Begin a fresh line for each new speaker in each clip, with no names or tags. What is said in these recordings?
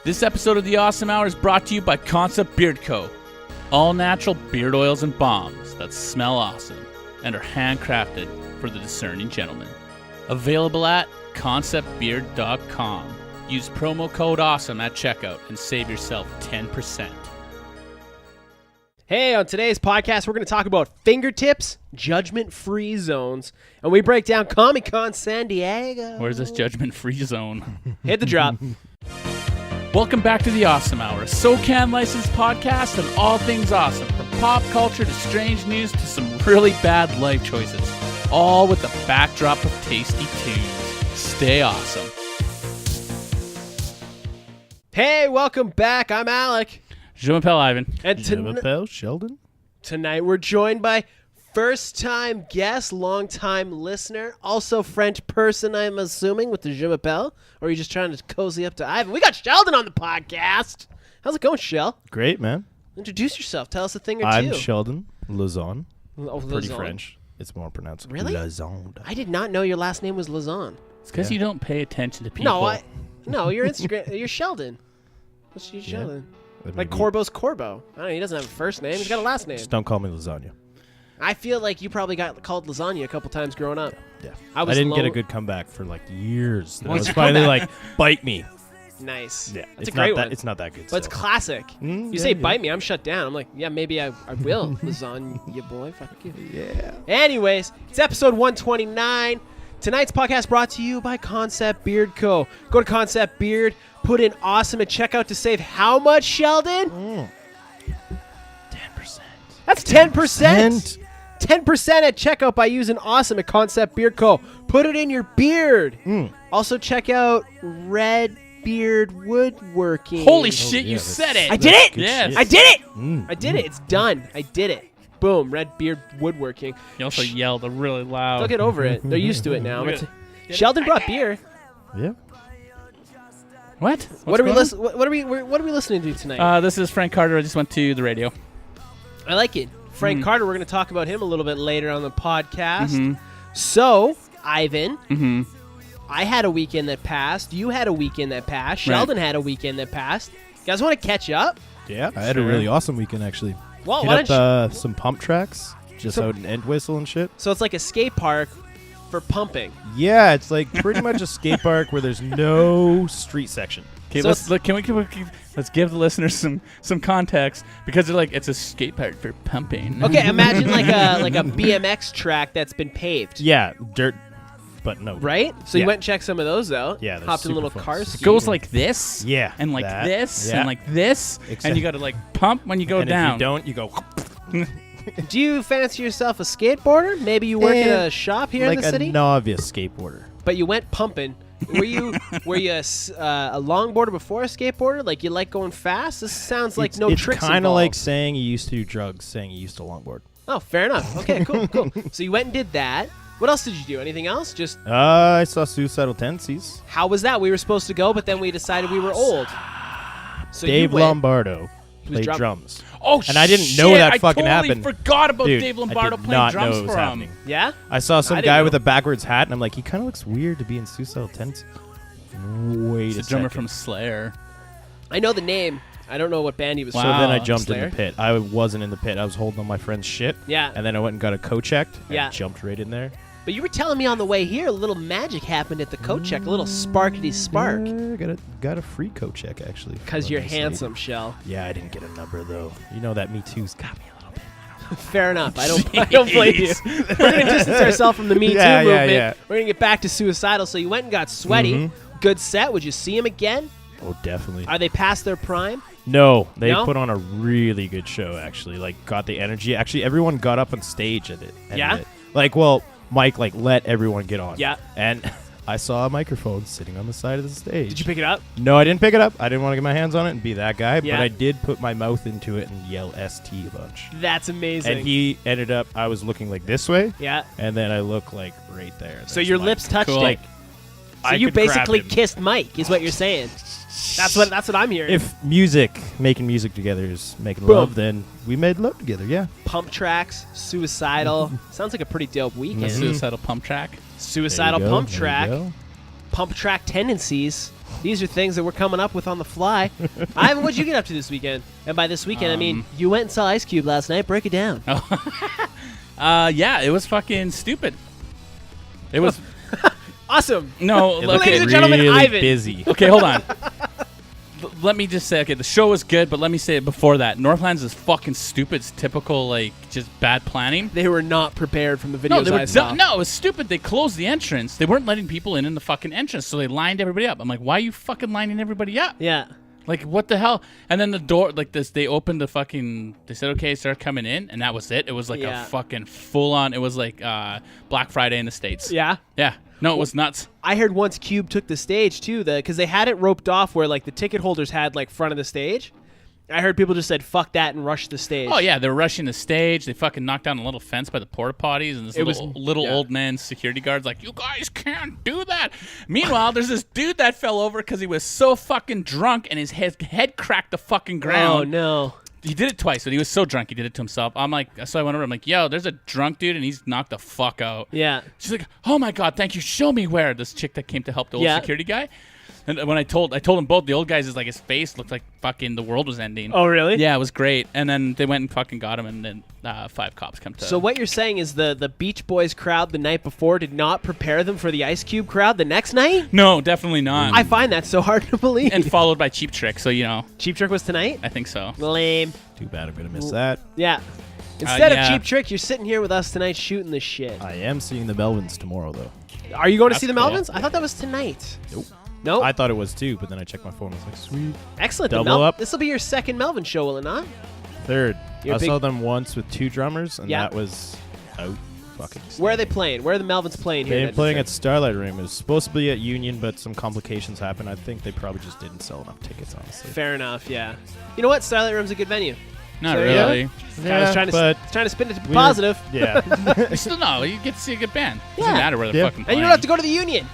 This episode of the Awesome Hour is brought to you by Concept Beard Co. All natural beard oils and balms that smell awesome and are handcrafted for the discerning gentleman. Available at conceptbeard.com. Use promo code AWESOME at checkout and save yourself 10%.
Hey, on today's podcast, we're going to talk about fingertips, judgment-free zones, and we break down Comic-Con San Diego.
Where's this judgment-free zone?
Hit the drop.
Welcome back to the Awesome Hour, a SoCan licensed podcast on all things awesome, from pop culture to strange news to some really bad life choices, all with the backdrop of tasty tunes. Stay awesome.
Hey, welcome back. I'm Alec.
Je m'appelle Ivan.
And
Sheldon.
Tonight we're joined by first-time guest, long-time listener, also French person, I'm assuming, with the Je m'appelle. Or are you just trying to cozy up to Ivan? We got Sheldon on the podcast. How's it going, Shell?
Great, man.
Introduce yourself. Tell us a thing or two.
I'm Sheldon Lazon.
Oh,
Pretty
Lazon.
French. It's more pronounced.
Really?
Lazon.
I did not know your last name was Lazon.
It's because you don't pay attention to people.
No, your Instagram, you're Sheldon. What's your Sheldon? Like Corbo's Corbo. I don't know, he doesn't have a first name. He's got a last name.
Just don't call me lasagna.
I feel like you probably got called lasagna a couple times growing up.
Yeah.
I
didn't get a good comeback for like years. I
What's
was
your
finally
comeback?
like, bite me.
Nice.
Yeah.
That's
it's
a great
not
one.
It's not that good.
But it's
still.
classic.
Mm,
You
yeah,
say
yeah.
bite me, I'm shut down. I'm like, yeah, maybe I will. Lasagna boy. Fuck you.
Yeah.
Anyways, it's episode 129. Tonight's podcast brought to you by Concept Beard Co. Go to Concept Beard, put in awesome at checkout to save how much, Sheldon?
10%.
That's 10%. 10% at checkout by using awesome at Concept Beard Co. Put it in your beard. Also check out Red Beard Woodworking.
Holy shit,
yeah,
you
that's-
said it.
I did it!
Good
Yes.
shit.
I did it!
Mm.
I did it. It's done. I did it. Boom. Red Beard Woodworking.
You also yelled really loud.
They'll get over it. They're used to it now.
Look at-
Sheldon brought beer.
Yeah.
What?
What are we
What's going
What are we listening to tonight?
on? This is Frank Carter. I just went to the radio.
I like it. Frank Carter. We're going to talk about him a little bit later on the podcast.
Mhm.
So, Ivan,
Mm-hmm.
I had a weekend that passed. You had a weekend that passed. Sheldon had a weekend that passed. You guys want to catch up?
Yeah. I had a
Sure.
really awesome weekend, actually.
Well,
Hit
why
up
don't you?
some pump tracks. Just
So-
out in Entwistle and shit.
So it's like a skate park for pumping.
Yeah, it's like pretty much a skate park where there's no street section.
Okay,
So
let's look. Let's give the listeners some context because they're like it's a skate park for pumping.
Okay, imagine like a BMX track that's been paved.
Yeah, dirt, but no.
Right? So you
Yeah.
went and checked some of those out.
Yeah, they're
Hopped in
super
little
fun.
cars.
It goes like this.
Yeah,
And like
that.
this.
Yeah.
And like this. And
Exactly.
you got to like pump when you go
And
down.
if you don't, you go
Do you fancy yourself a skateboarder? Maybe you work at a shop here
like
in the city,
a novice skateboarder.
but you went pumping. Were you a longboarder before a skateboarder? Like you like going fast? This sounds like no
it's
tricks
kind of
involved.
like saying you used to do drugs, saying you used to longboard.
Oh, fair enough. Okay, cool. So you went and did that. What else did you do? Anything else? Just
I saw Suicidal Tendencies.
how was that? We were supposed to go, but then we decided we were old. So
Dave
you went.
Lombardo
was
played
drum-
drums.
Oh,
And I didn't
shit,
know that
I
fucking
totally
happened.
forgot about
Dude,
Dave
I
Lombardo
did
playing
not
drums
know it was
for
happening.
him.
Yeah.
I saw
I
some
didn't
guy
know.
with a backwards hat, and I'm like, he kind of looks weird to be in Suicidal Tendencies. Wait
He's
a
a drummer
second.
from Slayer.
I know the name. I don't know what band he was
So
from.
then I
Wow.
jumped in
Slayer?
the pit. I wasn't in the pit. I was holding on my friend's shit.
Yeah.
And then I went and got a coat checked.
Yeah.
And jumped right in there.
But you were telling me on the way here, a little magic happened at the coat check, a little sparkety spark.
Yeah, got a free coat check actually.
Because
from
you're
a nice lady.
handsome, Shell.
Yeah, I didn't get a number though. You know that Me Too's got me a little bit.
Fair enough. I don't blame you. We're gonna distance ourselves from the Me Too
Yeah, yeah,
movement.
yeah.
We're gonna get back to suicidal. So you went and got sweaty.
Mhm.
Good set. Would you see him again?
Oh, definitely.
Are they past their prime?
No, they
No?
put on a really good show actually. Like got the energy. Actually, everyone got up on stage at it.
Yeah?
Like, well, Mike let everyone get on.
Yeah.
And I saw a microphone sitting on the side of the stage.
Did you pick it up?
No, I didn't pick it up. I didn't want to get my hands on it and be that guy,
Yeah.
but I did put my mouth into it and yell ST a bunch.
That's amazing.
And he ended up, I was looking like this way,
yeah.
and then I look like right there.
So
There's
your
Mike.
lips touched
Cool.
it.
Like,
So
I
you
could grab
basically
him.
kissed Mike, is what you're saying. That's what I'm hearing.
If making music together is making
Boom.
love, then we made love together, yeah.
Pump tracks, suicidal. Sounds like a pretty dope weekend.
Mhm.
Suicidal pump track.
Suicidal
There you go,
pump
there you
track.
go.
pump track tendencies. These are things that we're coming up with on the fly. Ivan, what'd you get up to this weekend? And by this weekend, I mean you went and saw Ice Cube last night. Break it down.
Yeah, it was fucking stupid. It was
awesome.
no.
Ladies and gentlemen,
really
Ivan.
busy.
Okay, hold on. Let me just say, okay, the show was good, but let me say it before that. Northlands is fucking stupid. It's typical, like, just bad planning.
They were not prepared from the videos
No, they
I
were
saw.
no, it was stupid. They closed the entrance. They weren't letting people in the fucking entrance, so they lined everybody up. I'm like, why are you fucking lining everybody up?
Yeah.
Like, what the hell? And then the door, like this, they opened the fucking, they said, okay, start coming in, and that was it. It was like a fucking full-on, it was like Black Friday in the States.
Yeah?
Yeah. No, it was nuts.
I heard once Cube took the stage, too, because they had it roped off where, like, the ticket holders had, like, front of the stage. I heard people just said, fuck that, and rushed the stage.
Oh, yeah, they were rushing the stage. They fucking knocked down a little fence by the porta potties, and this little old man security guard's like, you guys can't do that. Meanwhile, there's this dude that fell over because he was so fucking drunk, and his head cracked the fucking ground.
Oh, no.
He did it twice, but he was so drunk he did it to himself. I'm like, so I went over. I'm like, yo, there's a drunk dude and he's knocked the fuck out.
Yeah.
She's like, oh my god, thank you. Show me where. This chick that came to help the old security guy. And when I told them both, the old guy's is like his face looked like fucking the world was ending.
Oh really?
Yeah, it was great. And then they went and fucking got him, and then 5 cops come to.
So what you're saying is the Beach Boys crowd the night before did not prepare them for the Ice Cube crowd the next night?
No, definitely not.
I find that so hard to believe.
And followed by Cheap Trick. So
Cheap Trick was tonight?
I think so.
Lame.
Too bad I'm going to miss that.
Yeah. Instead
yeah.
of Cheap Trick, you're sitting here with us tonight shooting this shit.
I am seeing the Melvins tomorrow, though.
Are you going to
That's
see the
cool.
Melvins? I thought that was tonight.
Nope.
Nope.
I thought it was too, but then I checked my phone and I was like, sweet.
Excellent.
Double up.
This will be your second Melvin show, will it not?
Third.
You're
I
big-
saw them once with 2 drummers, and
Yeah.
that was out fucking
Where are they playing? Where are the Melvins playing here?
They're playing at Starlight Room. It was supposed to be at Union, but some complications happened. I think they probably just didn't sell enough tickets, honestly.
Fair enough, yeah. You know what? Starlight Room's a good venue.
Not
So,
really.
I was trying to spin it to be positive.
Yeah.
You still know. You get to see a good band.
Yeah.
Doesn't matter where they're fucking
And
playing.
you don't have to go to the Union.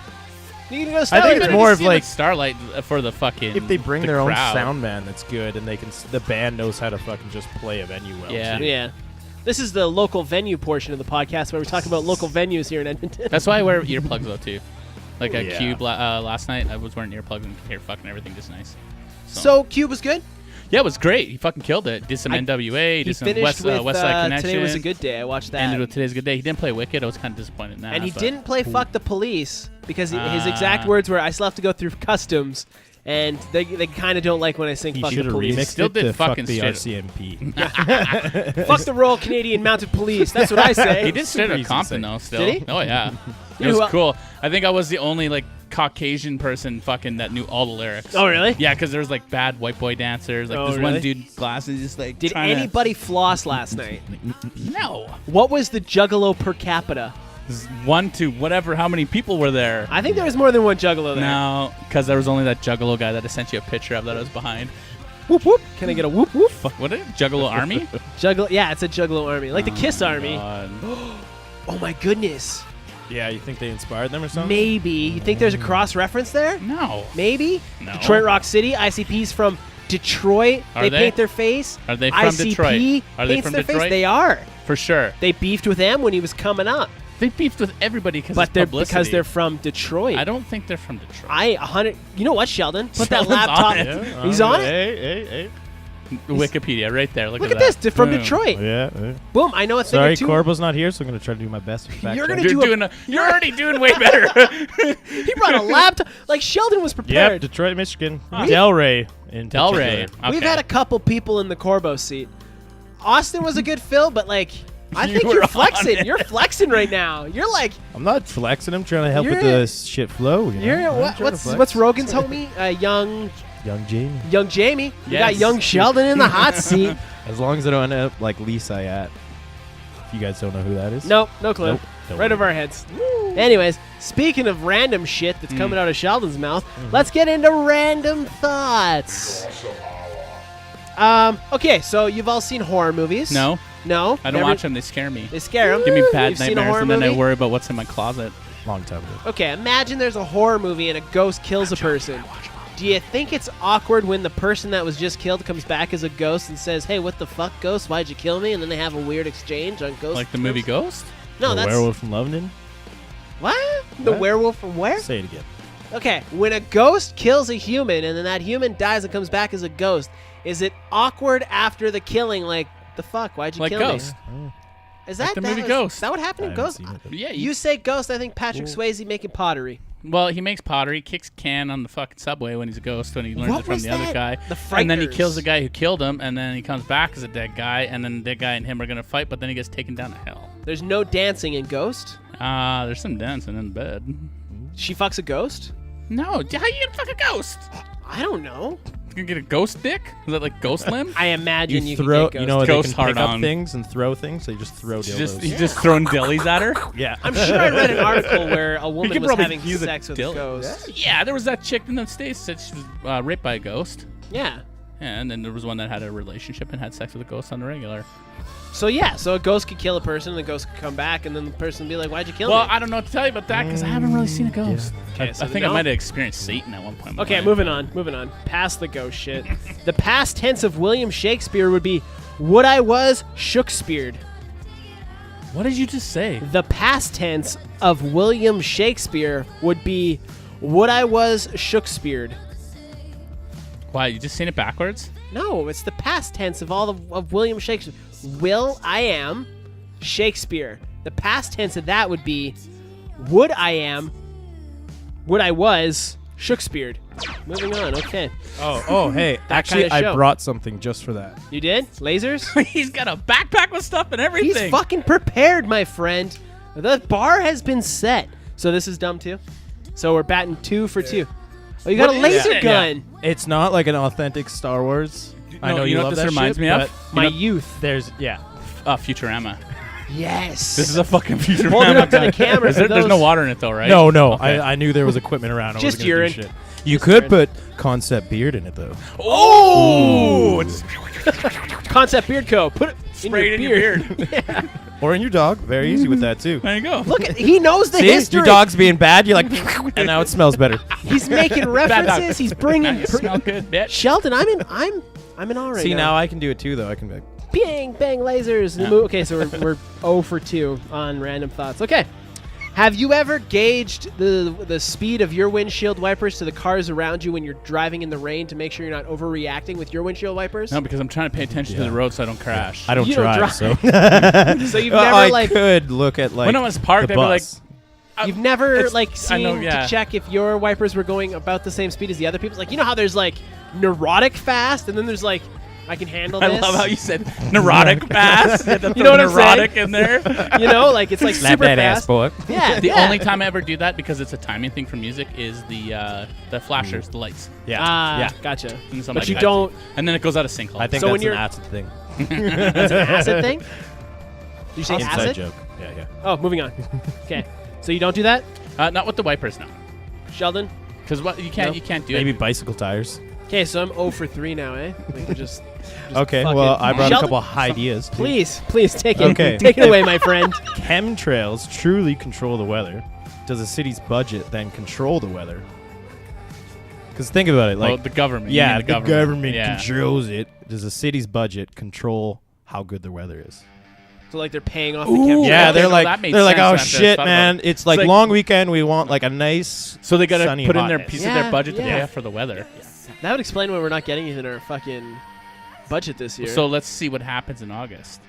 You can go to
I
Starlight
think it's
Room.
more of
See,
like
Starlight for the fucking.
if they bring
the
their own
crowd.
sound man that's good, and they can, the band knows how to fucking just play a venue well.
Yeah.
too.
Yeah. This is the local venue portion of the podcast where we talk about local venues here in Edmonton.
That's why I wear earplugs though too. Like at
Yeah.
Cube last night, I was wearing earplugs and could hear fucking everything just nice.
So Cube was good?
Yeah, it was great. He fucking killed it. Did some NWA,
He
did some
finished
West
with
Side Connection.
Today Was a Good Day. I watched that.
Ended with Today's a Good Day. He didn't play Wicked. I was kind of disappointed in that.
And he
but-
didn't play Fuck the Police because his exact words were, I still have to go through customs, and they kind of don't like when I sing
He
Fuck
should
the
have
Police.
remixed
Still
it
did
to fuck
fucking
the
straight-
RCMP.
Fuck the Royal Canadian Mounted Police. That's what I say.
He did straight
Super
up
easy to
Compton
say.
though. Still.
Did he?
Oh yeah.
You
It
know
was
who
cool. I think I was the only like Caucasian person fucking that knew all the lyrics.
Oh, really?
Yeah, because there's like bad white boy dancers. Like
Oh,
this
really?
one dude glasses just like.
Did
trying to-
anybody floss last night?
No.
What was the Juggalo per capita?
This is 1 to whatever. How many people were there?
I think there was more than one Juggalo there.
No, because there was only that Juggalo guy that I sent you a picture of that I was behind.
Whoop whoop. Can I get a whoop whoop?
Fuck, what is it? Juggalo Army?
Juggalo. Yeah, it's a Juggalo army, like the Kiss Army.
God.
Oh my goodness.
Yeah, you think they inspired them or something?
Maybe. You think there's a cross reference there?
No.
Maybe.
No.
Detroit Rock City. ICP's from Detroit.
Are they?
paint their face.
Are they from
ICP
Detroit? Are they
paints
from
their
Detroit?
face. They are.
For sure.
They beefed with them when he was coming up,
They beefed with everybody because
because they're from Detroit.
I don't think they're from Detroit.
100. You know what, Sheldon? Put that
Sheldon's
laptop.
on it.
Yeah,
He's on it.
Hey.
Wikipedia right there. Look
Look at
that.
this. From
Boom.
Detroit.
Yeah.
Boom. I know a thing
Sorry,
or two.
Corbo's not here, so I'm going to try to do my best. with fact
You're
check.
gonna do
You're already doing way better.
He brought a laptop. Like Sheldon was
Yep,
prepared.
Detroit, Michigan. Delray. In
Delray.
particular.
We've had a couple people in the Corbo seat. Austin was a good fill, but like, I
You
think
were
you're
on
flexing.
it.
You're flexing right now. You're like,
I'm not flexing. I'm trying to help with
You're-
the shit flow. You know?
you're
I'm
what,
trying to flex.
what's Rogan's homie?
Young Jamie.
Young Jamie. You got
Yes.
young Sheldon in the hot seat.
As long as I don't end up like Lisa at. If you guys don't know who that is.
Nope, no clue.
Nope. Don't
Right
worry.
over our heads. Anyways, speaking of random shit that's coming out of Sheldon's mouth, let's get into random thoughts. Okay, so you've all seen horror movies.
No,
No?
I don't watch them. They scare me.
They scare him.
Give me bad
You've seen a
nightmares,
horror
and then
movie?
I worry about what's in my closet.
Long time ago.
Okay, imagine there's a horror movie and a ghost kills a person. Do you think it's awkward when the person that was just killed comes back as a ghost and says, "Hey, what the fuck, ghost? Why'd you kill me?" And then they have a weird exchange on Ghost.
Like the movie Ghost?
No,
the
that's
Werewolf from London.
what? The
What?
werewolf from where?
Say it again.
Okay, when a ghost kills a human and then that human dies and comes back as a ghost, is it awkward after the killing? Like, the fuck? Why'd you
Like
kill
Ghost.
me? Is
Like
that
the movie
is
Ghost.
that what happened in Ghost?
Yeah,
You say Ghost, I think Patrick Swayze making pottery.
Well, he makes pottery, kicks can on the fucking subway when he's a ghost, when he learns
What
it from
was
the other
that?
guy.
The
And then he
Frighteners.
kills the guy who killed him, and then he comes back as a dead guy, and then the dead guy and him are going to fight, but then he gets taken down to hell.
There's no dancing in Ghost.
There's some dancing in bed.
She fucks a ghost?
No, how you gonna fuck a ghost?
I don't know.
You gonna get a ghost dick? Is that like ghost limb?
I imagine you
throw,
can get
you know,
ghost.
they
Ghost
can pick
hard
up
on.
things and throw things. So you just throw dildos.
He's just throwing dillies at her?
yeah.
I'm sure I read an article where a woman
could
was
probably
having
use a
sex with a
dildo.
ghost.
Yeah, there was that chick in the States that she was raped by a ghost.
Yeah.
Yeah, and then there was one that had a relationship and had sex with a ghost on the regular.
So yeah, so a ghost could kill a person, and the ghost could come back, and then the person would be like, "Why'd you kill
Well,
me?"
I don't know what to tell you about that because I haven't really seen a ghost.
Okay,
I
so
think
no?
I might have experienced Satan at one point. in my
Okay,
life.
moving on. Past the ghost shit. The past tense of William Shakespeare would be, "Would I was Shakespeared."
What did you just say?
The past tense of William Shakespeare would be, "Would I was Shakespeared."
Why, you just saying it backwards?
No, it's the past tense of of William Shakespeare. Will I am Shakespeare. The past tense of that would be, would I was Shakespeared. Moving on, okay.
Oh, hey.
That
Actually,
kinda show.
I brought something just for that.
You did? Lasers?
He's got a backpack with stuff and
He's
everything.
fucking prepared, my friend. The bar has been set. So this is dumb too? So we're batting 2 for 2. Oh, you got
What
a
is
laser
it?
gun.
It's not like an authentic Star Wars. I know
you know
love
what this
that
reminds
shit,
me of?
but
My
You know-
youth.
There's
Futurama.
Yes.
This is a fucking Futurama.
Hold it up to the
guy.
camera for
There's no
those-
water in it though, right?
No.
Okay.
I knew there was equipment around. I
Just
wasn't gonna do
urine.
shit. You
Just
could
urine.
put Concept Beard in it though.
Oh! It's
Concept Beard Co. Put it
sprayed in your beard.
Yeah.
Or in your dog. Very easy with that too.
There you go.
Look, he knows the
See,
history.
your dog's being bad. You're like, and now it smells better.
He's making
Bad dog.
references. He's
Now
bringing.
you smell good, bitch.
Sheldon, I'm in awe right
See,
now.
now I can do it too though. I can be like,
Bang, bang, lasers.
Yeah.
Okay, so we're 0 for 2 on random thoughts. Okay. Have you ever gauged the speed of your windshield wipers to the cars around you when you're driving in the rain to make sure you're not overreacting with your windshield wipers?
No, because I'm trying to pay attention to
Yeah.
the road so I don't crash.
I don't
You don't
drive,
drive.
so.
So you've
Well,
never
I
like
could look at like
When I was parked,
the
I'd be like,
bus.
you've never
It's-
like
I
seen
know, yeah.
to check if your wipers were going about the same speed as the other people's. Like, you know how there's like neurotic fast, and then there's like I can handle
I
this.
love how you said neurotic fast.
You know what I'm
neurotic
saying?
in there.
You know, like it's like
Slap
super
that
fast.
ass, boy.
Yeah.
The
yeah.
only time I ever do that, because it's a timing thing for music, is the flashers, the lights.
Yeah.
Ah,
yeah.
gotcha.
And so I'm
But
like,
you
I-
don't.
And then it goes out of sync.
I think
So when
that's
you're-
an acid thing.
That's an acid thing. Did you say
Inside
acid?
joke. Yeah.
Oh, moving on. Okay, so you don't do that,
not with the wipers, no.
Sheldon.
Because what you can't
No.
you can't do
Maybe
it.
bicycle tires.
Okay, so I'm 0 for 3 now, eh? Like we're just
Okay,
fucking-
well, I brought
Sheldon,
a couple of ideas. too.
Please take it.
Okay.
Take it away, my friend.
Chemtrails truly control the weather. Does a city's budget then control the weather? Because think about it,
Well,
like
the government. You
yeah,
mean
the government
Yeah.
controls it. Does a city's budget control how good the weather is?
So like they're paying off the
Ooh.
chemtrails.
Yeah,
okay,
they're
no,
like
that made
oh
sense after I
shit,
thought
man!
about it.
It's like
like-
long weekend. We want like a nice.
So they gotta
sunny
put in their
hot day.
piece of
Yeah,
their budget to
yeah.
pay off for the weather.
That would explain why we're not getting it in our fucking budget this year.
So let's see what happens in August.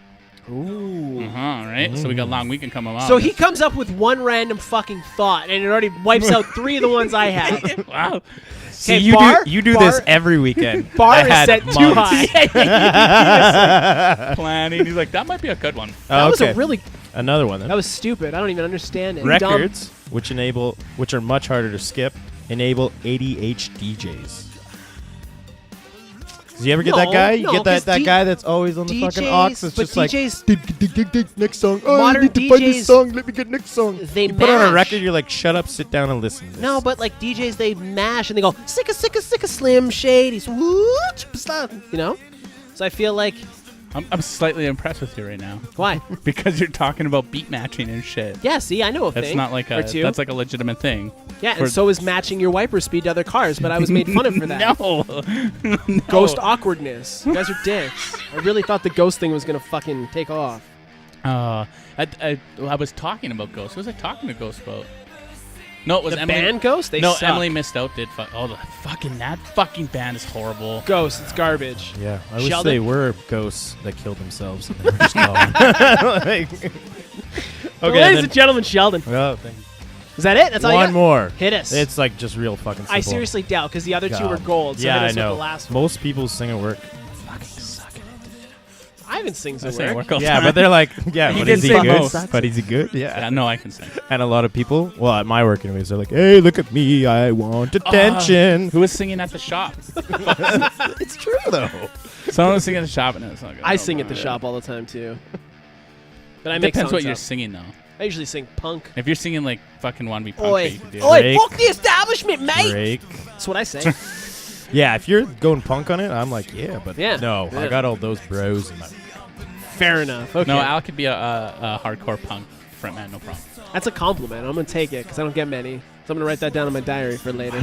ooh.
Right? So we got long weekend coming up.
So he comes up with one random fucking thought, and it already wipes out 3 of the ones I had.
Wow.
See,
Okay,
you
bar-
do
bar-
this every weekend.
Bar
I
is
had
set too
months.
high.
Planning. He's like, that might be a good one.
That was
Okay.
a really.
Another one. Then.
That was stupid. I don't even understand it.
Records, which are much harder to skip, enable ADHD DJs. Do you ever get that
No,
guy? You
no,
get
'cause
that guy that's always on the fucking aux. It's
but
just like
DJs
next song. Oh,
Modern
I need to find
DJs,
this song. Let me get next song.
they
You put on a
mash.
record. You're like, shut up, sit down, and listen. To this.
No, but like DJs, they mash and they go sicka Slim Shady, you know. So I feel like
I'm slightly impressed with you right now
why?
because you're talking about beat matching and shit.
Yeah, see, I know a
That's
thing.
not like
or
a
two.
that's like a legitimate thing.
Yeah,
for-
and so is matching your wiper speed to other cars, but I was made fun of for that.
No. No.
Ghost awkwardness. You guys are dicks. I really thought the ghost thing was gonna fucking take off.
I was talking about ghosts. What was I talking to Ghost about? No, it was
The
Emily.
band Ghost? They
no,
suck.
Emily missed out. Did that fucking band is horrible.
Ghost, it's garbage.
Yeah, I wish
Sheldon?
they were ghosts that killed themselves. And they were just gone. Like- okay,
Ladies
then,
and gentlemen, Sheldon.
oh, thank you.
Is that it? That's all you
One
got?
more.
Hit us.
It's like just real fucking simple.
I seriously doubt, because the other two were
God.
gold. So
Yeah,
hit
I
us
know.
with the last one.
Most people sing at work.
Ivan sings
I
at
sing
work.
work all the
Yeah,
time.
but they're like, yeah,
He
but
did
is he
sing
good?
most.
But is he good?
Yeah, no, I can sing.
And a lot of people, well, at my work anyways, they're like, hey, look at me, I want attention.
Who was singing at the shop?
It's true, though.
Someone was singing at the shop, and it was like,
I sing at the shop all the time, too. But I
It
make
depends what
songs
you're
up.
singing, though.
I usually sing punk.
If you're singing like fucking Wanna Be Punk,
Oi,
you can do it.
oi,
Drake.
fuck the establishment, mate!
Drake.
That's what I say.
Yeah, if you're going punk on it, I'm like, yeah, but
Yeah.
no,
Yeah.
I got all those bros in my.
Fair enough. Okay.
No, Al could be a hardcore punk frontman, no problem.
That's a compliment. I'm going to take it, because I don't get many. So I'm going to write that down in my diary for later.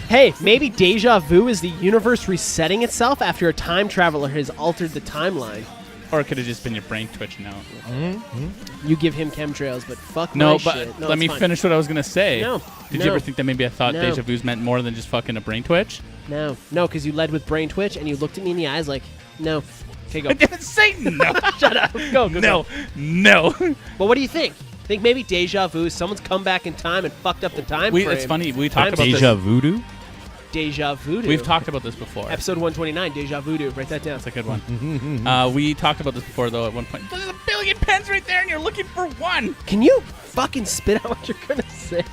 Hey, maybe Deja Vu is the universe resetting itself after a time traveler has altered the timeline.
Or it could have just been your brain twitching out.
You give him chemtrails, but fuck
No,
my
but
shit. No,
let
it's
me
fine.
finish what I was gonna say.
No.
Did
No.
you ever think that maybe I thought
No.
Deja Vu's meant more than just fucking a brain twitch?
No, because you led with brain twitch and you looked at me in the eyes like, no. Okay, go.
I didn't say no.
Shut up. Go.
no, no.
But what do you think? Think maybe Deja Vu, someone's come back in time and fucked up the time frame.
It's funny. We talked
Time
about
Deja
this.
Voodoo?
Deja Voodoo.
We've talked about this before.
Episode 129, Deja Voodoo. Write that down.
That's a good one. We talked about this before, though. At one point, there's a billion pens right there, and you're looking for one.
Can you fucking spit out what you're going to say?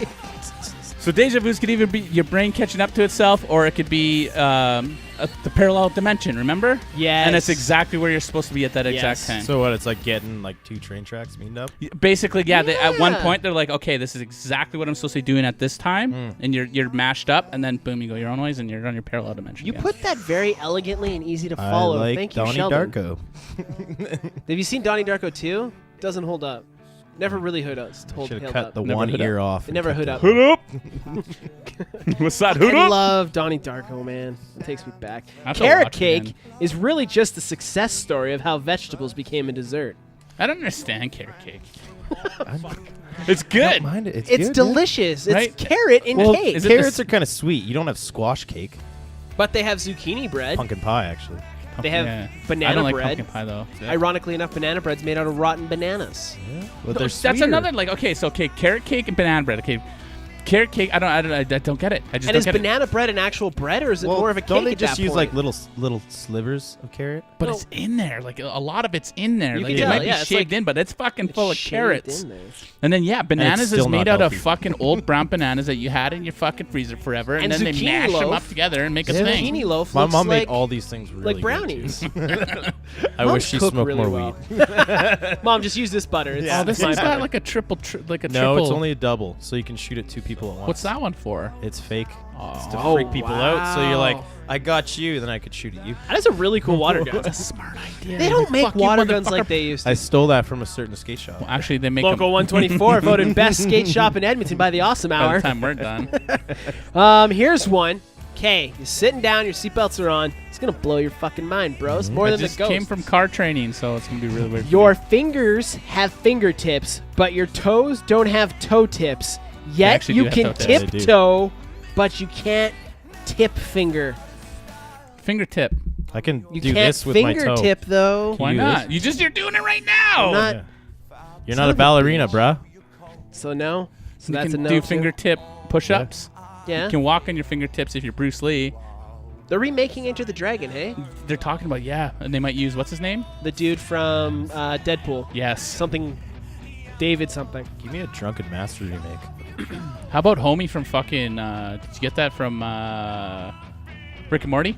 So Deja Vu's could either be your brain catching up to itself, or it could be the parallel dimension. Remember?
Yes.
And that's exactly where you're supposed to be at that exact
Yes.
time.
So what? It's like getting like two train tracks meaned up?
Basically, yeah. At one
Yeah.
point, they're like, okay, this is exactly what I'm supposed to be doing at this time, and you're mashed up, and then boom, you go your own ways, and you're on your parallel dimension.
You
again.
put that very elegantly and easy to follow.
I like
Thank you,
Donnie
Sheldon.
Darko.
Have you seen Donnie Darko 2? Doesn't hold up. Never really held up.
Should have
held
cut
up.
the
Never
one
hood
ear
up?
off.
It
and
never
kept
hood
it.
up.
Hood up. What's that? Hood
I
up.
love Donnie Darko, man. It takes me back.
I have to
Carrot
watch it
cake
again.
is really just the success story of how vegetables became a dessert.
I don't understand carrot cake.
I
It's
don't
good.
mind it. It's
It's
good,
delicious. It's
Right?
carrot in
Well,
cake.
Is it
carrots
the
are kind of sweet. You don't have squash cake.
But they have zucchini bread.
Pumpkin pie, actually.
They have
Yeah.
banana
I don't like
bread.
pumpkin pie though.
Ironically enough, banana bread's made out of rotten bananas.
Yeah. But
No,
they're
that's
sweeter.
another like okay, so okay, carrot cake and banana bread. Okay, carrot cake. I don't get it. I just
And
don't
is
get it.
banana bread an actual bread, or is it
Well,
more of a cake
don't they
at
just
that
use
point?
like little slivers of carrot?
But
No.
it's in there. Like a lot of it's in there.
You
Like
can
it
tell,
might be
yeah, it's
shaved
like-
in, but it's fucking
It's
full of
shaved
carrots.
in there.
And then yeah, bananas is
still
made
not
out of
healthy.
fucking old brown bananas that you had in your fucking freezer forever, and,
And
then they
zucchini
mash them
loaf.
up together and make a
Yeah.
thing.
Zucchini loaf
My
looks
mom
like,
made all these things really
like
good,
brownies.
too. I
Moms
wish she
cook
smoked
really
more
well.
weed.
Mom, just use this butter. It's
Yeah.
Oh, this
my
thing's got
butter.
like a triple.
No, it's only a double, so you can shoot at two people at once.
What's that one for?
It's fake. It's to
Oh,
freak people out. So you're like,
wow.
I got you, then I could shoot at you.
That is a really cool water gun.
That's a smart idea.
They don't make
Fuck you,
water guns
motherfucker.
like they used to.
I stole that from a certain skate shop.
Well, actually, they make
Local
them
124 voted best skate shop in Edmonton by the Awesome
by the
Hour.
time we're done.
Here's one. Okay, you're sitting down, your seatbelts are on. It's gonna blow your fucking mind, bros. More
I
than
just
the ghost.
came from car training, so it's gonna be really weird. for
Your
me.
fingers have fingertips, but your toes don't have toe tips. Yet
actually
you
do have
can
toe tips.
Yeah, they do.
tiptoe, but you can't tip finger.
fingertip.
I can
You
do
can't
this with my toe.
fingertip though.
Why
do
not?
this?
You're doing it right now.
I'm not-
Yeah. You're
Son
not a
of a
ballerina, bruh.
So no. So
You
that's
can
a no.
do
too?
fingertip push-ups.
Yeah.
You can walk on your fingertips if you're Bruce Lee.
They're remaking Enter the Dragon, hey?
They're talking about and they might use what's his name?
The dude from Deadpool.
Yes.
Something. David something.
Give me a Drunken Master remake.
How about Homie from fucking? Did you get that from Rick and Morty?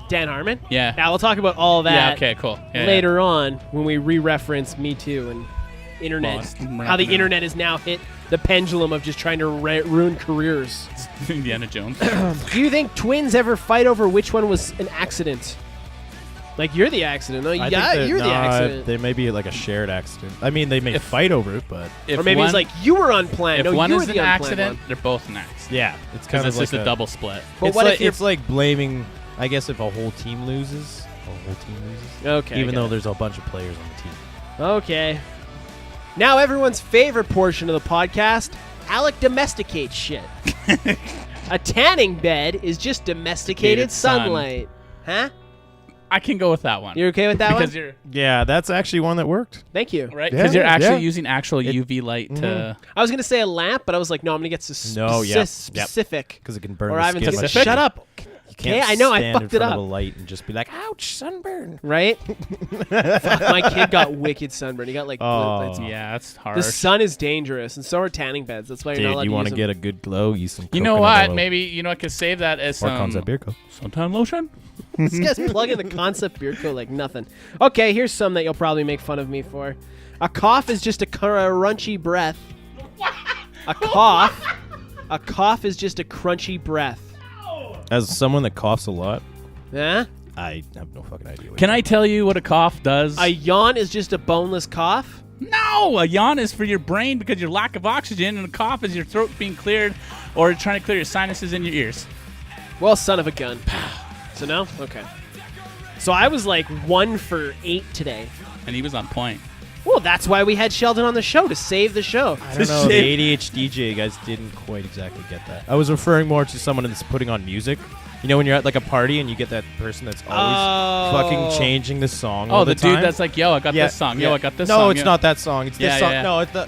Dan Harmon?
Yeah.
Now we'll talk about all that
Yeah. Okay. Cool. Yeah,
later on when we re-reference Me Too and internet.
Well, we're not
how the
gonna-
internet has now hit the pendulum of just trying to ruin careers.
Yeah. Indiana Jones.
Do you think twins ever fight over which one was an accident? Like you're the accident. No,
I
yeah,
think that-
you're the
nah,
accident.
They may be like a shared accident. I mean, they may
If-
fight over it, but
If
Or maybe
one,
it's like you were unplanned.
if
No,
one
you were
is
the
an
unplanned
accident,
one.
they're both an accident.
yeah, it's
Because
kind
it's
of like
just a double split.
But
it's
what
like,
if you're
it's like blaming? I guess if a whole team loses,
okay?
even
I
though
get
there's a bunch of players on the team.
it. Okay. Now everyone's favorite portion of the podcast, Alec domesticates shit. A tanning bed is just domesticated
sun.
sunlight. Huh?
I can go with that one.
You're okay with that
because
one?
you're
Yeah, that's actually one that worked.
Thank you.
right
Yeah,
because you're actually
yeah.
using actual UV light to.
I was going to say a lamp, but I was like, no, I'm going to get specific.
Because it can burn
Or
the
I haven't
skin.
taken
much.
Shut up.
You can't
Okay, I know, I
stand in
fucked it
front
up.
of a light and just be like, ouch, sunburn.
Right? Fuck, my kid got wicked sunburn. He got like...
Oh.
it's-
Yeah, that's hard.
The sun is dangerous, and so are tanning beds. That's why you're not
Dude,
allowed
you
to
want
use
to
them.
get a good glow, use some
You know
coconut
what?
oil.
Maybe you know I could save that as
Or
some
Concept Beer Co.
suntan lotion.
This guy's plugging the Concept Beer Co. like nothing. Okay, here's some that you'll probably make fun of me for. A cough is just a crunchy breath. A cough is just a crunchy breath.
As someone that coughs a lot,
Huh?
I have no fucking idea.
Can I tell you what a cough does?
A yawn is just a boneless cough.
No, a yawn is for your brain because your lack of oxygen, and a cough is your throat being cleared or trying to clear your sinuses in your ears.
Well, son of a gun. So no? Okay. So I was like 1 for 8 today.
And he was on point.
Well, that's why we had Sheldon on the show, to save the show.
I don't know. The ADHD guys didn't quite exactly get that. I was referring more to someone that's putting on music. You know, when you're at like a party and you get that person that's always fucking changing the song.
Oh,
all
the
time.
dude that's like, yo, I got this song. Yo, I got this song.
No, it's
yo.
not that song. It's
Yeah,
this song.
yeah.
No, it's the.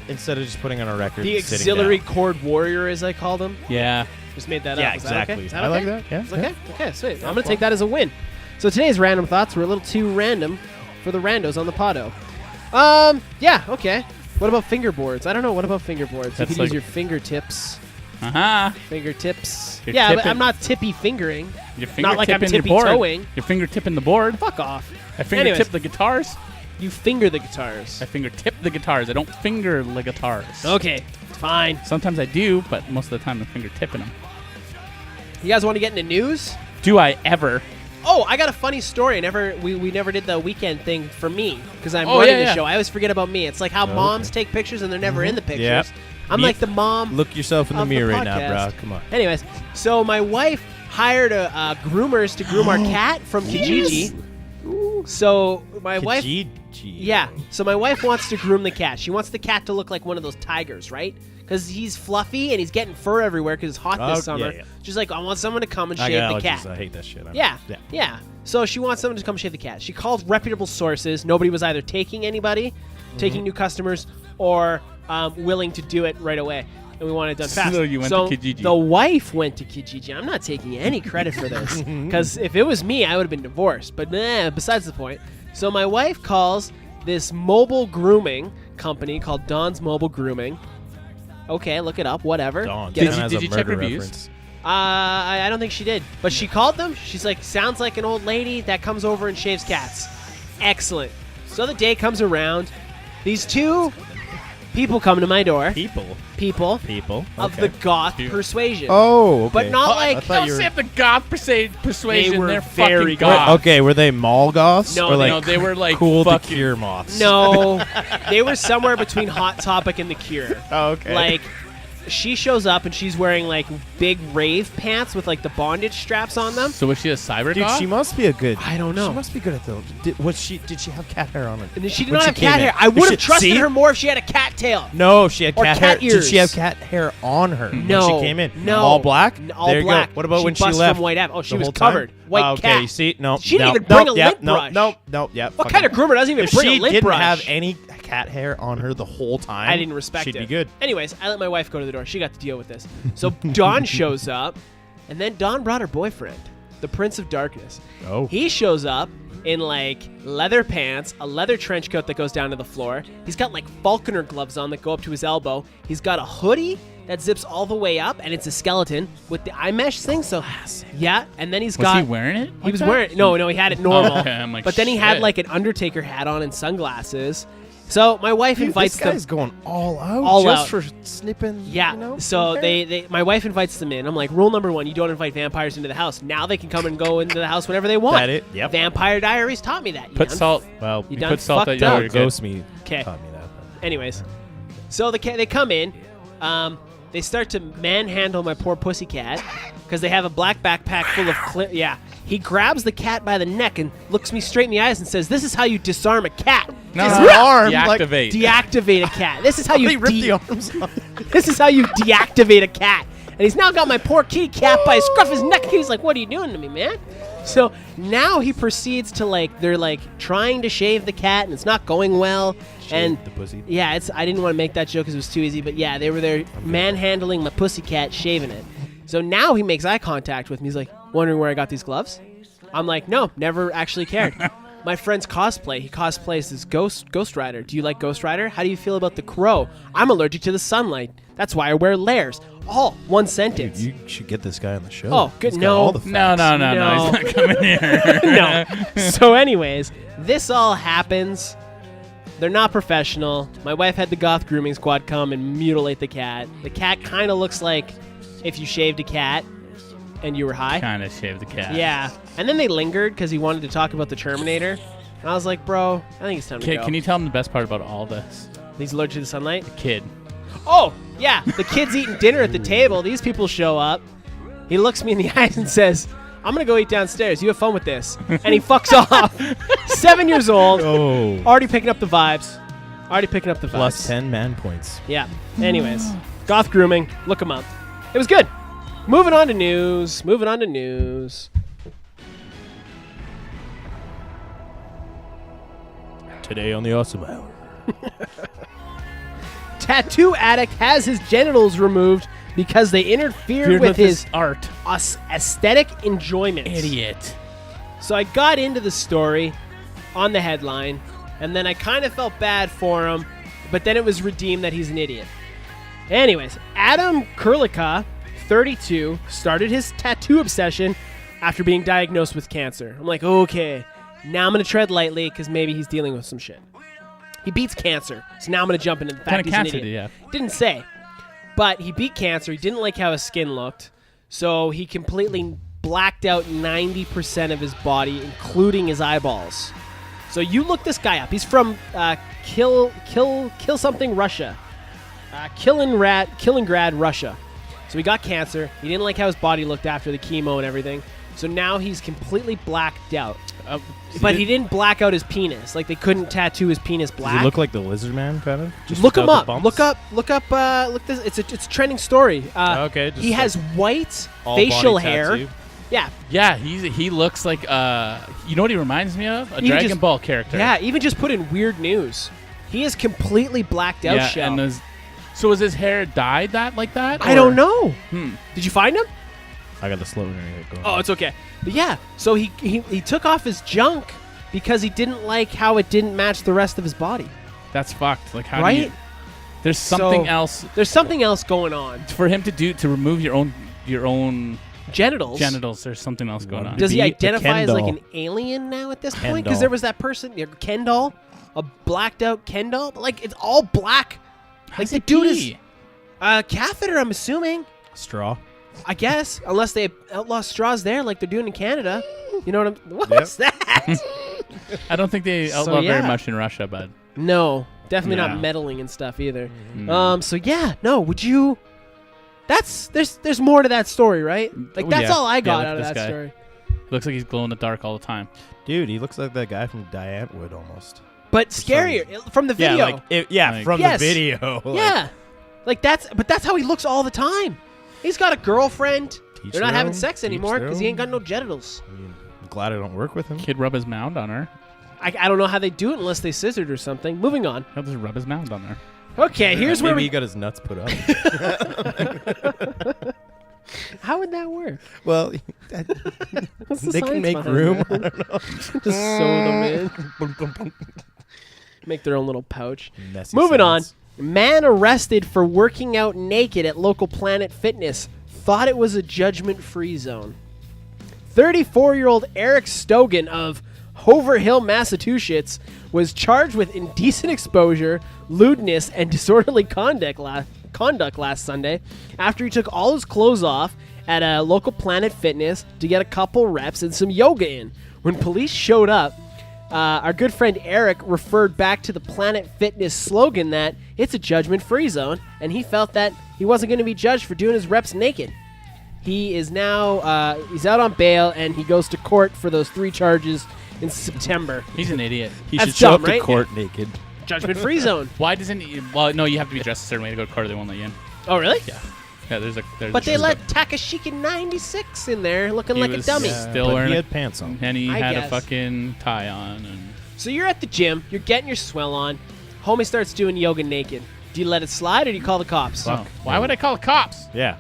Instead of just putting on a record.
The
and sitting
auxiliary
down.
chord warrior, as I called him.
Yeah.
Just made that
Yeah,
up. Is that okay?
exactly.
Is that
I like
okay?
that. Yeah.
It's okay? Okay, sweet. I'm going to take that as a win. So today's random thoughts were a little too random for the randos on the podo. Yeah, okay. What about fingerboards? I don't know. What about fingerboards? You
That's
could
like-
use your fingertips.
Uh-huh.
Fingertips.
You're
Yeah, but
tipping-
I'm not tippy fingering.
Your
Not like I'm
fingertip in your
tippy
board.
toeing.
Your fingertip in the board.
Fuck off.
I fingertip
Anyways.
the guitars.
You finger the guitars.
I fingertip the guitars. I don't finger the guitars.
Okay, fine.
Sometimes I do, but most of the time I'm fingertipping them.
You guys want to get into news?
Do I ever?
Oh, I got a funny story. We never did the weekend thing for me because I'm
Oh,
running
yeah,
the
yeah.
show. I always forget about me. It's like how moms take pictures and they're never in the pictures.
Yep.
I'm
Me-
like the mom.
Look yourself in the
of the
mirror right now,
podcast.
bro. Come on.
Anyways, so my wife hired a groomers to groom our cat from Kijiji. So my wife,
Kijiji.
yeah. So my wife wants to groom the cat. She wants the cat to look like one of those tigers, right? Because he's fluffy and he's getting fur everywhere because it's hot
Oh,
this summer.
yeah.
She's like, I want someone to come and
I
shave
got
the
allergies.
cat.
I hate that shit.
Yeah. So she wants someone to come shave the cat. She called reputable sources. Nobody was either taking anybody, taking new customers, or willing to do it right away. And we want it done fast.
So you went to Kijiji.
The wife went to Kijiji. I'm not taking any credit for this because if it was me, I would have been divorced. But besides the point. So my wife calls this mobile grooming company called Dawn's Mobile Grooming. Okay, look it up. Whatever.
Dawn.
Get
Did
them.
you-
Has a
check
murder
reviews?
reference.
I don't think she did. But she called them. She's like, sounds like an old lady that comes over and shaves cats. Excellent. So the day comes around. These two people come to my door. People of the goth
Dude.
persuasion.
Oh, okay.
But not
I
like...
thought
Don't
you were-
say the goth persuasion.
They were
They're
very
fucking goth.
Okay, were they mall goths?
No,
or like
No, they were like
cool to
fucking.
cure moths.
No. They were somewhere between Hot Topic and The Cure.
Oh, okay.
Like, she shows up and she's wearing, like, big rave pants with, like, the bondage straps on them.
So was she a cyber
dude,
goth?
she must be a good.
I don't know.
She must be good at those. Did she have cat hair on her?
And she did
when
not have
came
cat
in?
hair. I would have
She-
trusted
see?
her more if she had a cat tail.
No, she had
Or
cat,
cat
hair. Did she
ears.
have cat hair on her
No.
when she came in?
No.
All black?
All
there you
black.
Go. What about
She
when she
bust
left?
from White Ave. Oh, she
The
was
whole time?
covered. White
okay,
cat.
you see? No.
She didn't
no,
even bring
no,
a
yep,
lint
no,
brush.
No, yeah.
What kind of groomer doesn't even
If
bring
she
a lint
didn't
brush?
have any cat hair on her the whole time,
I didn't respect
she'd
it.
be good.
Anyways, I let my wife go to the door. She got to deal with this. So Dawn shows up, and then Dawn brought her boyfriend, the Prince of Darkness.
Oh.
He shows up in, like, leather pants, a leather trench coat that goes down to the floor. He's got, like, falconer gloves on that go up to his elbow. He's got a hoodie that zips all the way up, and it's a skeleton with the eye mesh thing. So, yeah, and then he's
Was
got...
he wearing it?
He was wearing... No, he had it normal.
Oh, okay, I'm like,
but then he had,
shit.
like, an Undertaker hat on and sunglasses. So my wife
Dude,
invites
this
them...
guy's going all out
All
just
out.
for snipping.
Yeah.
You know,
so
hair?
my wife invites them in. I'm like, rule number 1, you don't invite vampires into the house. Now they can come and go into the house whenever they want.
That it? Yep.
Vampire Diaries taught me that.
Put salt.
Well,
You
You
done
put salt
fucked
at
up.
your
no,
good.
Ghost Me
'Kay.
taught me that.
Anyways, so they come in. They start to manhandle my poor pussycat because they have a black backpack full of yeah. He grabs the cat by the neck and looks me straight in the eyes and says, "This is how you disarm a cat."
No,
His
no,
arm,
deactivate.
Deactivate a cat. This is how you
He ripped the arms off.
This is how you deactivate a cat. And he's now got my poor kitty cat by the scruff of his neck. He's like, what are you doing to me, man? So now he proceeds to they're trying to shave the cat and it's not going well. And
the pussy.
yeah, I didn't want to make that joke because it was too easy. But yeah, they were there manhandling my pussy cat, shaving it. So now he makes eye contact with me. He's like, wondering where I got these gloves? I'm like, no, never actually cared. My friend's cosplay. He cosplays as Ghost Rider. Do you like Ghost Rider? How do you feel about the Crow? I'm allergic to the sunlight. That's why I wear layers. All one sentence.
Dude, you should get this guy on the show.
Oh, good.
He's got
No.
all the facts.
No. He's not coming here.
No. So anyways, this all happens. They're not professional. My wife had the goth grooming squad come and mutilate the cat. The cat kind of looks like if you shaved a cat and you were high.
Kind of shaved the cat.
Yeah. And then they lingered because he wanted to talk about the Terminator. And I was like, bro, I think it's time to go.
Can you tell him the best part about all this?
He's allergic to the sunlight?
Kid.
Oh, yeah. The kid's eating dinner at the table. These people show up. He looks me in the eyes and says, I'm going to go eat downstairs. You have fun with this. And he fucks off. 7 years old.
Oh.
Already picking up the vibes.
Plus 10 man points.
Yeah. Anyways, goth grooming. Look him up. It was good. Moving on to news.
Today on the Awesome Hour.
Tattoo addict has his genitals removed because they interfered with his
art.
Aesthetic enjoyment.
Idiot.
So I got into the story on the headline, and then I kind of felt bad for him, but then it was redeemed that he's an idiot. Anyways, Adam Kurlika, 32, started his tattoo obsession after being diagnosed with cancer. I'm like, okay, now I'm going to tread lightly because maybe he's dealing with some shit. He beats cancer, so now I'm going to jump into the fact he's an idiot.
Did he have?
Didn't say. But he beat cancer. He didn't like how his skin looked, so he completely blacked out 90% of his body, including his eyeballs. So you look this guy up. He's from Kill something Russia. Kaliningrad, Russia. So he got cancer. He didn't like how his body looked after the chemo and everything. So now he's completely blacked out. But he didn't black out his penis. Like they couldn't tattoo his penis black.
Does he look like the Lizard Man, kind of? Just
Look him
without
up.
the bumps?
Look this. It's a trending story.
Okay. Just
He has white
all
facial
body
hair.
tattoo.
Yeah.
Yeah, he looks like you know what he reminds me of? A
Even
Dragon
just-
Ball character.
Yeah. Even just put in weird news. He is completely blacked out.
Yeah,
shell.
and so was his hair dyed like that?
I don't know.
Hmm.
Did you find him?
I got the slow internet going.
Oh, it's okay. But yeah, so he took off his junk because he didn't like how it didn't match the rest of his body.
That's fucked. Like how do
Right?
you, there's something
So-
else
There's something else going on.
for him to remove your own
Genitals.
There's something else going on.
Does he
Be a
identify as
Ken
like
doll.
an alien now at this
Ken
point? Because
doll.
there was that person, Ken doll, a blacked out Ken doll. But like it's all black. Like the dude is catheter. I'm assuming.
Straw.
I guess unless they outlaw straws there, like they're doing in Canada. You know what I'm? What's that?
I don't think they
So,
outlaw
yeah.
very much in Russia, but
No, definitely
No.
not meddling and stuff either.
Mm.
So yeah, no. Would you? There's more to that story, right? Like
Oh,
that's
yeah.
all I
Yeah,
got
look
out
at
of
this
that
guy.
story.
looks like he's glow in the dark all the time.
Dude, he looks like that guy from Diane Wood almost.
But scarier from the video.
Like,
from
Yes.
the video. Like,
Yeah, like that's how he looks all the time. He's got a girlfriend.
teach
They're not
their
having
own,
sex
teach
anymore
their
because he ain't got
own.
no genitals.
I mean, I'm glad I don't work with him.
Kid rub his mound on her.
I don't know how they do it unless they scissored or something. Moving on.
He'll just rub his mound on her.
Okay, here's
Maybe
where
he
we.
got his nuts put up.
How would that work?
Well,
What's the
they can
science
make
behind
room.
that?
I don't know.
Just sew them in. Make their own little pouch.
Messy
Moving
sounds.
on. Man arrested for working out naked at local Planet Fitness. Thought it was a judgment-free zone. 34-year-old Eric Stogan of Hover Hill, Massachusetts, was charged with indecent exposure, lewdness, and disorderly conduct last Sunday after he took all his clothes off at a local Planet Fitness to get a couple reps and some yoga in. When police showed up, our good friend Eric referred back to the Planet Fitness slogan that it's a judgment-free zone, and he felt that he wasn't going to be judged for doing his reps naked. He is now he's out on bail, and he goes to court for those 3 charges in September.
He's an idiot.
He
That's
should show
dumb,
up to
right?
court naked.
Judgment free zone.
Why doesn't he? Well, no, you have to be dressed a certain way to go to court or they won't let you in.
Oh, really?
Yeah. Yeah, there's
But
a
they let Takashiki 96 in there looking
He
like a
was,
dummy.
Still
but
wearing
he
a-
had pants on.
and he
I
had
guess.
a fucking tie on. And
So you're at the gym. You're getting your swell on. Homie starts doing yoga naked. Do you let it slide or do you call the cops?
Fuck.
why would I call the cops?
Yeah.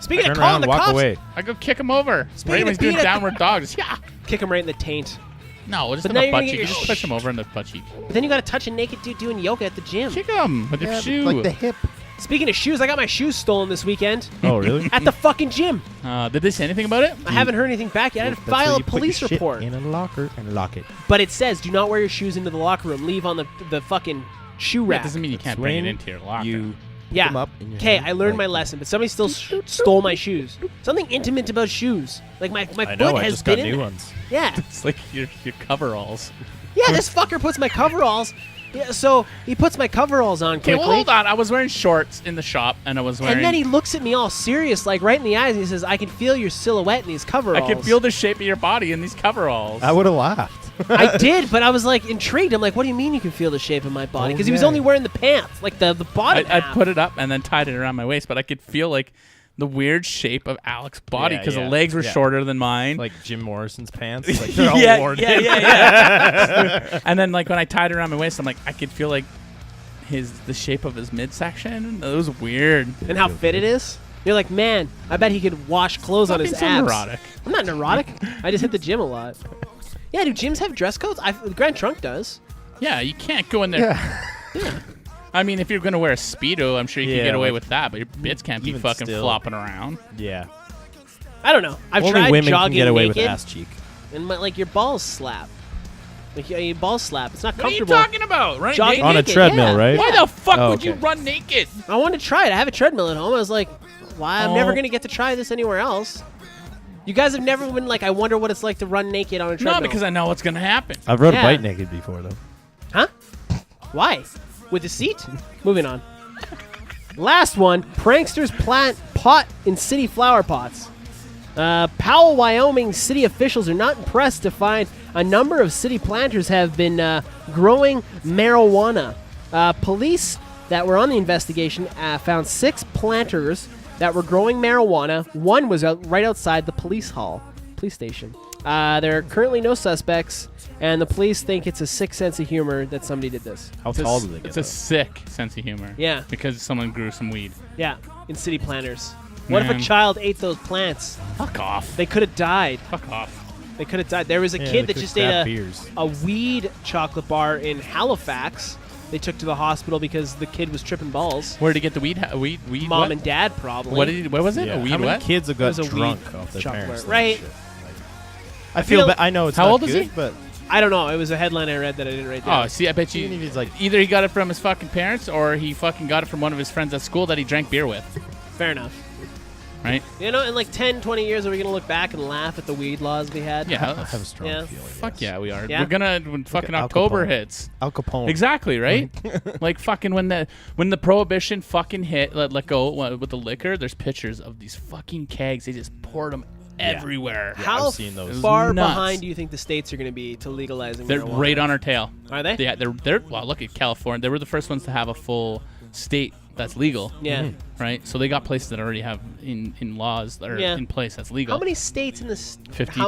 Speaking of
Turn
calling
around
the
and walk
cops,
away.
I go kick him over.
Speaking
Right when
of
he's doing
being at the-
downward dogs. Yeah.
kick him right in the taint.
No, just
But
in
now
the
you're
butt
gonna
cheek.
get
You
your
just push him over in the butt cheek.
But then you got to touch a naked dude doing yoga at the gym.
Kick him with your shoe.
Like the hip.
Speaking of shoes, I got my shoes stolen this weekend
Oh, really?
at the fucking gym.
Did they say anything about it?
I haven't heard anything back yet. I had to
That's where
file a
you put your
police
shit
report.
in a locker and lock it.
But it says, do not wear your shoes into the locker room. Leave on the fucking shoe
That
rack.
doesn't mean you can't bring it into your locker.
You pick
Yeah.
them up in your
Okay,
hand,
I learned
like-
my lesson, but somebody still stole my shoes. Something intimate about shoes. Like my
I
foot
know. I
has
just got
been in
new
there.
ones.
Yeah.
It's like your coveralls.
Yeah, this fucker puts my coveralls. Yeah, so he puts my coveralls on
Okay,
quickly.
well, hold on. I was wearing shorts in the shop, and I was wearing.
And then he looks at me all serious, like right in the eyes, and he says, I can feel your silhouette in these
I
coveralls.
can feel the shape of your body in these coveralls.
I would have laughed.
I did, but I was like intrigued. I'm like, what do you mean you can feel the shape of my body?
Oh,
Because he was
yeah.
only wearing the pants, like the bottom
I
half.
put it up and then tied it around my waist, but I could feel like the weird shape of Alex's body
Yeah,
because
yeah,
the legs were
yeah.
shorter than mine.
Like Jim Morrison's pants. Like they're all
yeah,
worn.
yeah. And then like when I tied it around my waist, I'm like, I could feel like the shape of his midsection. It was weird.
And how fit it is. You're like, man, I bet he could wash clothes on his
Fucking so
abs.
neurotic.
I'm not neurotic. I just hit the gym a lot. Yeah, do gyms have dress codes? The Grand Trunk does.
Yeah, you can't go in there.
Yeah.
I mean, if you're gonna wear a Speedo, I'm sure you
Yeah,
can get away
like,
with that, but your bits can't be
even
fucking
still.
flopping around.
Yeah.
I don't know. I've
Only
tried
women can
jogging
get away
naked,
with ass cheek.
and like your balls slap. Like your balls slap. It's not
What are you
comfortable.
talking about? Right?
Jogging
naked?
On a
naked,
treadmill,
yeah.
right?
Why the fuck
Oh,
would you
okay.
run naked?
I wanted to try it. I have a treadmill at home. I was like, why? I'm never
Oh.
going to get to try this anywhere else. You guys have never been like, I wonder what it's like to run naked on a treadmill.
No, because I know what's gonna happen.
I've rode
Yeah.
a bike naked before, though.
Huh? Why? With a seat? Moving on. Last one. Pranksters plant pot in city flower pots. Powell, Wyoming city officials are not impressed to find a number of city planters have been growing marijuana. Police that were on the investigation found 6 planters that were growing marijuana. One was right outside the police station. There are currently no suspects, and the police think it's a sick sense of humor that somebody did this.
How tall do they get?
It's a sick sense of humor.
Yeah.
Because someone grew some weed.
Yeah, in city planters. What if a
Man.
child ate those plants?
Fuck off.
They could have died.
Fuck off.
They could have died. There was a
Yeah,
kid
they
that
could've
just ate
grabbed beers.
a weed chocolate bar in Halifax. They took to the hospital because the kid was tripping balls.
Where'd he get the weed? Weed?
Mom
what?
and dad probably.
What was it?
Yeah.
A weed
How many
what?
kids have
It
got
was a
drunk
weed
off their
chocolate,
parents?
right?
I feel
feel-
bad. I know it's
How
not
old is
good,
he?
but
I don't know. It was a headline I read that I didn't write down.
Oh, see, I bet you
even if he's like,
either he got it from his fucking parents or he fucking got it from one of his friends at school that he drank beer with.
Fair enough.
Right?
You know, in like 10, 20 years, are we going to look back and laugh at the weed laws we had?
I
Yeah.
have a strong
Yeah.
feeling.
Fuck yeah, we are.
Yeah?
We're gonna when fucking
Al
October
Capone.
hits.
Al Capone.
Exactly, right? Like fucking when the prohibition fucking hit, let go with the liquor. There's pictures of these fucking kegs. They just poured them everywhere.
How
I've seen those.
far
Nuts.
behind do you think the states are going to be to legalizing
They're
marijuana?
right on our tail.
Are they?
Yeah, they're well. Look at California. They were the first ones to have a full state that's legal.
Yeah.
Right. So they got places that already have in laws that are
Yeah.
in place that's legal.
How many states in this?
50.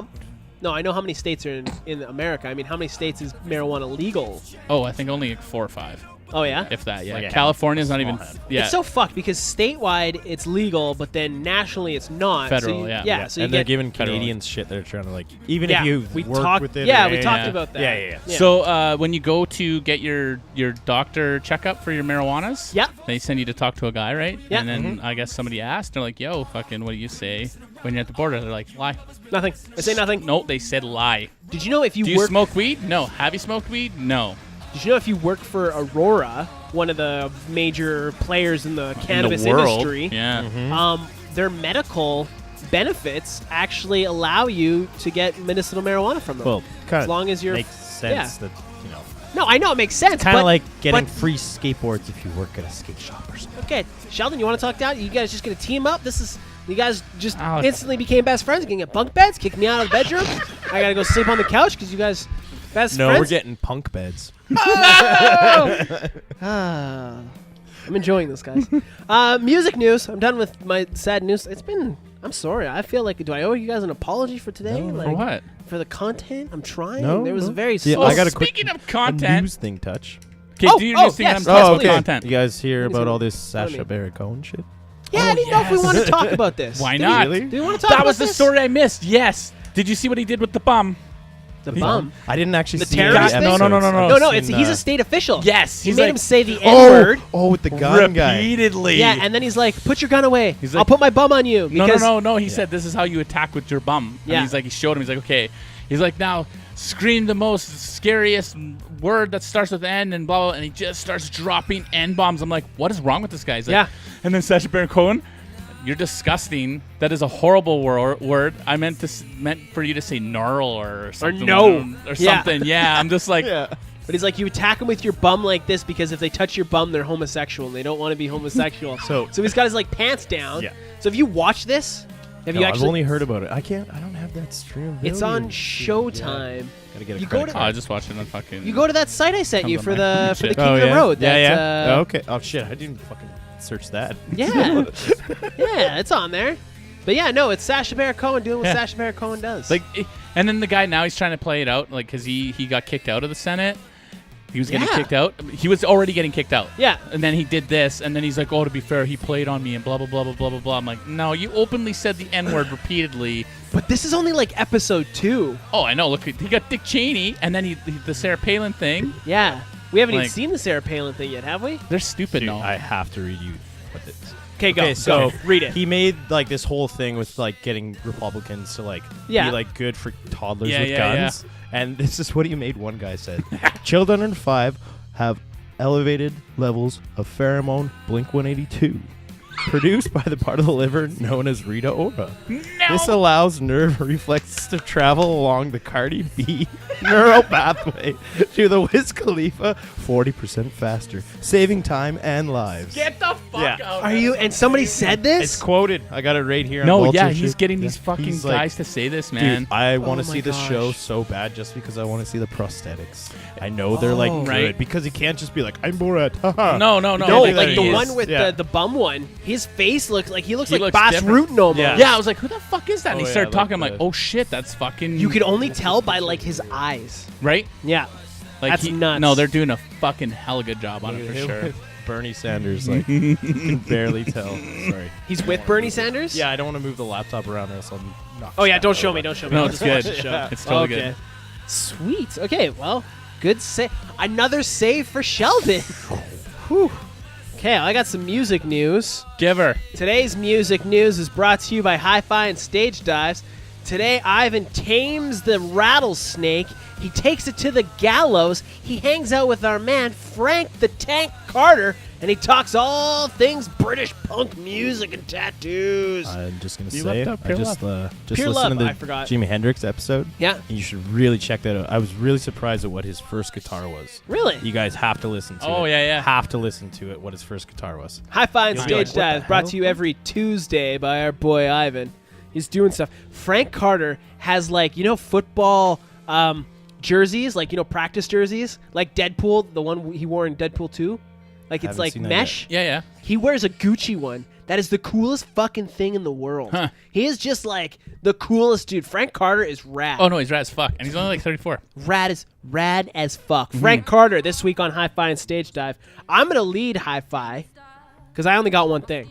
No, I know how many states are in America. I mean, how many states is marijuana legal?
Oh, I think only like 4 or 5,
Oh yeah.
if that. Yeah.
Like a
California's not even.
small head.
Yeah.
It's so fucked because statewide it's legal, but then nationally it's not.
Federal,
so you,
yeah.
Yeah. So you
and they're
get.
giving
federal.
Canadians shit. They're trying to like, even
Yeah,
if you
we
work
talked.
with it.
Yeah,
or
we talked
yeah.
about that.
Yeah.
So when you go to get your doctor checkup for your marijuanas,
Yep.
they send you to talk to a guy, right?
Yeah.
And then I guess somebody asked, they're like, "Yo, fucking, what do you say when you're at the border?" They're like, "Lie."
Nothing. I say nothing.
No, they said lie.
Did you know if you
Do you
work?
smoke weed? No. Have you smoked weed? No.
Did you know if you work for Aurora, one of the major players in the cannabis
in the world.
industry?
Yeah.
Their medical benefits actually allow you to get medicinal marijuana from them.
Well, kind
as long as you're.
makes sense that
No, I know it makes sense.
kind
but-
of like getting
but-
free skateboards if you work at a skate shop or something.
Okay, Sheldon, you want to talk down? You guys just gonna team up? You guys just
Alex.
instantly became best friends. You can get bunk beds, kick me out of the bedroom. I gotta go sleep on the couch because you guys best
No,
friends.
we're getting punk beds.
Ah, I'm enjoying this, guys. Music news. I'm done with my sad news. I'm sorry. I feel like, do I owe you guys an apology for today?
No.
Like,
For what?
For the content? I'm trying.
No,
There was
no.
a very
Yeah,
slow.
I got a quick
Speaking of
A
content,
news thing touch.
okay,
Oh,
do your
oh,
news thing.
yes,
and I'm
yes,
talking
please.
content.
You guys hear
Please
about
do.
all this
Tell
Sacha
me.
Baron Cohen shit?
Yeah, I didn't know if we want to talk about this.
Why
Do
not?
Really?
Do you want to talk
That
about
was the
this?
story I missed. Yes. Did you see what he did with the bum?
The bum.
I didn't actually
The
see
terrorist
any
thing?
No, no, no,
episodes.
no,
I've
no.
No,
just seen,
he's a state official.
Yes.
He
He's
made
like,
him say the N-word.
Oh, with the gun guy.
repeatedly.
Yeah, and then he's like, "Put your gun away.
He's
I'll
like-
put my bum on you."
No,
Because
no. He said this is how you attack with your bum.
Yeah.
And he's like, he showed him. He's like, okay. He's like, now scream the most scariest word that starts with N and blah, blah, and he just starts dropping N bombs. I'm like, what is wrong with this guy? He's like,
Yeah.
And then Sacha Baron Cohen, you're disgusting. That is a horrible word. I meant for you to say gnarl or something.
no.
Or
Yeah.
something. Yeah. I'm just like,
Yeah.
But he's like, you attack them with your bum like this because if they touch your bum, they're homosexual and they don't want to be homosexual.
So-
he's got his like pants down.
Yeah.
So if you watch this, have
No,
you
I've
actually?
only heard about it. I don't have that stream.
It's on Showtime.
Gotta get a
You
credit
go to-
card.
I just watched it on fucking.
You go to that site I sent
Comes
you
on
for
my
the
shit.
King of the Road.
Yeah,
That's,
yeah. Okay. Oh shit! I didn't fucking search that.
Yeah. Yeah, it's on there. But yeah, no, it's Sacha Baron Cohen doing what
Yeah.
Sacha Baron Cohen does.
Like, and then the guy now he's trying to play it out, like, because he got kicked out of the Senate. He was getting
Yeah.
kicked out. He was already getting kicked out.
Yeah.
And then he did this, and then he's like, oh, to be fair, he played on me and blah, blah, blah, blah, blah, blah, blah. I'm like, no, you openly said the N-word repeatedly.
But this is only like episode 2.
Oh, I know. Look, he got Dick Cheney, and then he the Sarah Palin thing.
Yeah. We haven't even
Like-
seen the Sarah Palin thing yet, have we?
They're stupid,
Dude,
no.
I have to read you what it is.
Okay, go.
Okay, so
Go. Read it.
He made like this whole thing with like getting Republicans to like
Yeah.
be like good for toddlers
Yeah,
with
yeah,
guns, and this is what he made. One guy said, "Children under 5 have elevated levels of pheromone Blink-182, produced by the part of the liver known as Rita ora. This allows nerve reflexes to travel along the Cardi B neural pathway to the Wiz Khalifa 40% faster, saving time and lives."
Get the fuck
Yeah.
out.
Are you? And somebody said this?
It's quoted. I got it right here. on
No,
Vulture
yeah, he's
shit.
getting
Yeah.
these fucking
He's
guys
like,
to say this, man.
Dude, I want
Oh
to
my
see this show
gosh.
so bad just because I want to see the prosthetics. I know they're like
Oh.
good
Right.
because he can't just be like, I'm Borat. Haha.
No.
No,
like
like
he
the
is.
one with
Yeah.
the bum one. His face looks like he looks
He
like
looks
Bas
different.
Rutten almost.
Yeah.
Yeah, I was like, who the fuck is that? And
Oh,
he
yeah,
started
like
talking. I'm like,
the-
oh shit, that's fucking.
You could only tell by like his eyes.
right?
Yeah.
Like
That's nuts.
No, they're doing a fucking hella good job on it for
Him
sure.
with Bernie Sanders, like, you can barely tell. Sorry.
He's with Bernie Sanders?
Yeah, I don't want to move the laptop around or else I'll knock
Oh yeah,
stuff
don't show
over.
me, don't show me.
No,
I'll
it's
just watch
good.
the show.
Yeah, it's totally
Okay.
good.
Sweet. Okay, well, good save. Another save for Sheldon. Whew. Okay, I got some music news.
Give her.
Today's music news is brought to you by Hi-Fi and Stage Dives. Today, Ivan tames the rattlesnake. He takes it to the gallows. He hangs out with our man, Frank the Tank Carter, and he talks all things British punk music and tattoos.
I'm just going to
You
say,
left out
I
Pure
just
Pure
listened
Love,
to the
I forgot.
Jimi Hendrix episode.
Yeah.
And you should really check that out. I was really surprised at what his first guitar was.
Really?
You guys have to listen to it.
Oh, yeah.
Have to listen to it, what his first guitar was.
Hi-Fi and
You'll be
Stage
like, what the
Dives brought
hell?
to you every Tuesday by our boy Ivan. He's doing stuff. Frank Carter has football jerseys, practice jerseys, like Deadpool, the one he wore in Deadpool 2. Like it's
Haven't
like
seen that
mesh.
Yeah.
He wears a Gucci one. That is the coolest fucking thing in the world.
Huh.
He is just like the coolest dude. Frank Carter is rad.
Oh no, he's rad as fuck, and he's only like 34.
Rad as fuck. Frank Carter this week on Hi-Fi and Stage Dive. I'm gonna lead Hi-Fi because I only got one thing,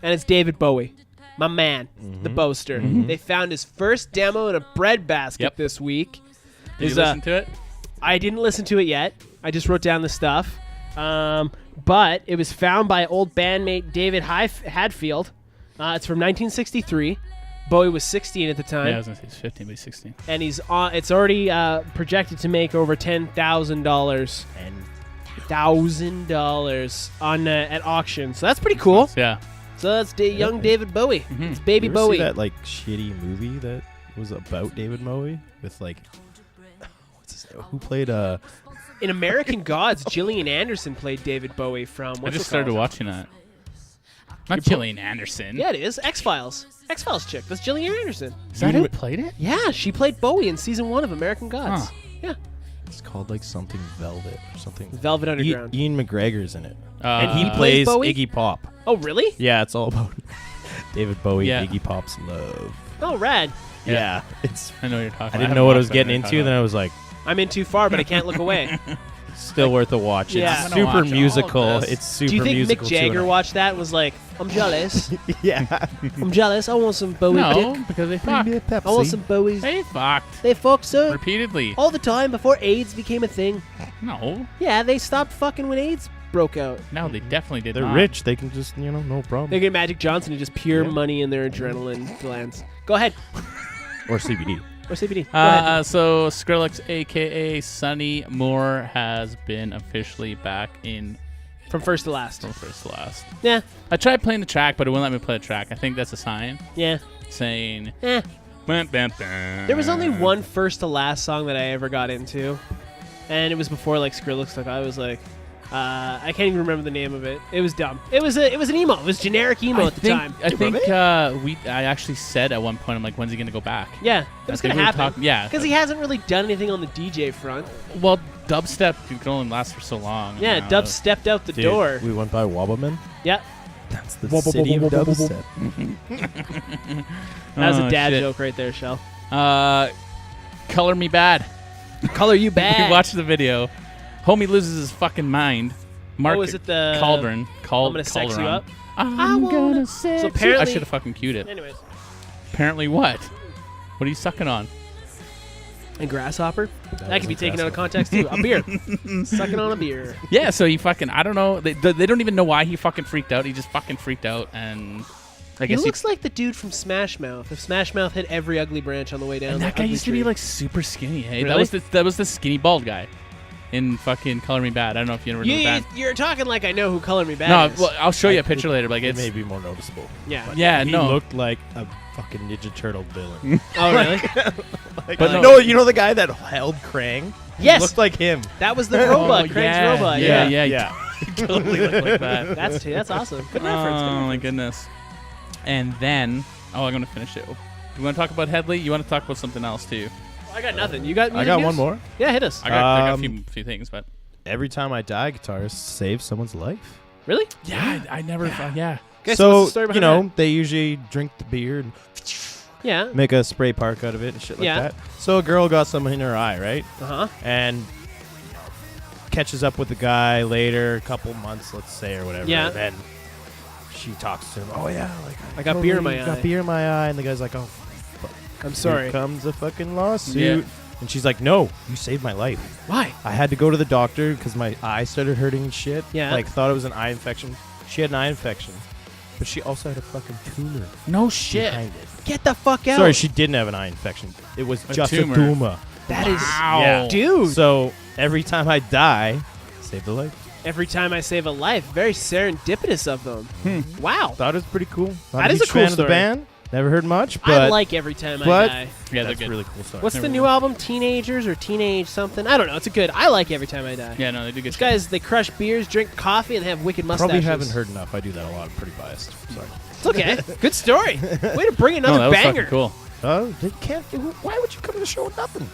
and it's David Bowie, my man, the boaster. They found his first demo in a breadbasket
Yep.
this week.
Did
Is,
you listen to it?
I didn't listen to it yet. I just wrote down the stuff. But it was found by old bandmate David Hadfield. It's from 1963. Bowie was 16 at the time.
Yeah, I was gonna say he's 15, but he's 16.
And he's on. It's already projected to make over $10,000 on at auction. So that's pretty cool.
Yeah.
So that's young David Bowie. It's baby
You ever
Bowie.
see that like shitty movie that was about David Bowie with like what's his name? Who played
In American Gods, Gillian Anderson played David Bowie from.
I
What's
just
it
started
called?
watching that. Not Gillian Anderson.
Yeah, it is. X-Files. X-Files chick. That's Gillian Anderson.
Is that who played it?
Yeah, she played Bowie in season 1 of American Gods.
Huh.
Yeah.
It's called like something Velvet or something.
Velvet Underground.
Ian McGregor's in it.
And
he
plays
plays
Bowie?
Iggy Pop.
Oh, really?
Yeah, it's all about David Bowie,
Yeah.
Iggy Pop's love.
Oh, rad.
Yeah, it's.
I know what you're talking
I
about.
didn't
haven't
know what I
watched
was
that
getting
in a
into.
while.
Then I was like,
I'm in too far, but I can't look away.
still worth a watch.
Yeah.
It's
I'm
gonna watch
super
all of
musical.
this.
It's super
Do you think
musical.
Mick Jagger watched that and was like, I'm jealous.
Yeah.
I'm jealous. I want some Bowie
No,
dick.
because they
Bring
fucked.
me a Pepsi.
I want some Bowies.
They fucked.
They fucked, sir.
Repeatedly.
All the time before AIDS became a thing.
No.
Yeah, they stopped fucking when AIDS broke out.
No, they definitely did
They're
not.
rich. They can just, no problem.
They get Magic Johnson to just pure
Yeah.
money in their adrenaline glands. Go ahead.
Or CBD.
Or CBD. Go ahead.
So Skrillex, a.k.a. Sonny Moore, has been officially back in
From first to last.
from first to last.
Yeah.
I tried playing the track, but it wouldn't let me play the track. I think that's a sign
Yeah.
saying...
Eh.
Bam, bam, bam.
There was only one first to last song that I ever got into. And it was before like Skrillex. Like I was like, I can't even remember the name of it. It was dumb. It was an emo. It was generic emo at the time.
I think I actually said at one point, I'm like, when's he going to go back?
Yeah,
I
it's
think
gonna
we were
happen.
talking- yeah.
because he hasn't really done anything on the DJ front.
Well, dubstep can only last for so long.
Yeah,
you know.
Dub stepped out the
Dude,
door.
we went by Wobbleman.
Yeah,
That's the city of dubstep.
that was
Oh,
a dad
shit.
joke right there, Shell.
Color Me Bad.
Color you bad.
You watch the video. Homie loses his fucking mind. Mark
Oh, is it the
Caldron.
I'm gonna sex you up.
I'm gonna sex
So
you. I
apparently-
should have fucking cued it.
Anyways,
Apparently what? What are you sucking on?
and grasshopper. That could be
wasn't
taken out of
Grasshopper.
context too. A beer, sucking on a beer.
Yeah, so he fucking, I don't know. They don't even know why he fucking freaked out. He just fucking freaked out, and I
He
guess
looks like the dude from Smash Mouth. If Smash Mouth hit every ugly branch on the way down,
and
the
that guy
ugly
used to be
tree.
like super skinny. Hey,
Really?
that was the skinny bald guy in fucking Color Me Bad. I don't know if you ever know the band.
You're talking like I know who Color Me Bad
No,
is.
well, I'll show you a picture later. But like
It
it's
may be more noticeable.
Yeah.
But
Yeah,
he
no.
looked like a fucking Ninja Turtle villain.
Oh, really?
But
no, you know the guy that held Krang?
Yes.
He looked like him.
That was the robot,
Oh,
Craig's
yeah,
robot.
yeah,
Yeah.
yeah. totally looked like that.
That's awesome. Good reference. Good
Oh my
reference.
goodness. And then, I'm gonna finish it. You want to talk about Headley? You want to talk about something else too?
I got nothing. You got?
I got
music
one
news?
more.
Yeah, hit us.
I got a
Um,
few things, but
Every time I die, guitars save someone's life.
Really?
yeah, I never. Yeah.
Okay,
So,
what's the story behind that?
they usually drink the beer and
Yeah.
make a spray park out of it and shit like
Yeah.
that. So a girl got something in her eye, right?
Uh huh.
And catches up with the guy later, a couple months, let's say, or whatever.
Yeah.
And then she talks to him. Oh yeah, like
I got beer in my
got
eye.
beer in my eye, and the guy's like, oh,
I'm
here
sorry.
comes a fucking lawsuit.
Yeah.
And she's like, no, you saved my life.
Why?
I had to go to the doctor because my eye started hurting and shit.
Yeah.
Like, thought it was an eye infection. She had an eye infection. But she also had a fucking tumor
No shit.
behind it.
Get the fuck out.
Sorry, she didn't have an eye infection. It was
A
just
tumor.
a tumor.
That is,
Wow.
Yeah.
dude.
So every time I die, save the life.
Every time I save a life, very serendipitous of them. Wow.
Thought it was pretty cool. Not
That is a
huge
cool
fan of the
story.
band. Never heard much, but
I like every time I
but-
die.
Yeah, they're
that's
good.
a really cool story.
What's the
Never
new
mind.
album? Teenagers or Teenage something? I don't know. It's a good. I like every time I die.
Yeah, no, they do good.
These guys, they crush beers, drink coffee, and have wicked mustaches.
Probably haven't heard enough. I do that a lot. I'm pretty biased. Sorry.
It's okay. Good story. Way to bring
No,
another
that was
banger.
fucking cool.
They can't. Why would you come to the show with nothing?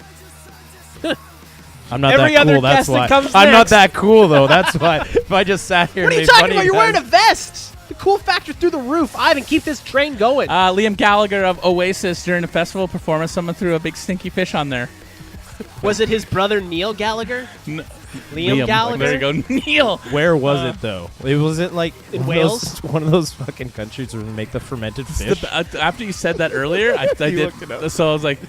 I'm not
Every
that
other
cool. That's
guest that
why.
comes
I'm not
next.
that cool though. That's why. If I just sat here,
What are
and
you
made
talking
funny
about? You're wearing a
times-
vest. The cool factor through the roof. Ivan, keep this train going.
Liam Gallagher of Oasis during a festival performance. Someone threw a big stinky fish on there.
Was it his brother Neil Gallagher?
N-
Liam Gallagher?
There you go, Neil.
Where was it though? It was it like
In
one of those-
Wales?
one of those fucking countries where they make the fermented fish.
After you said that earlier, I did.
looked it up.
So I was like,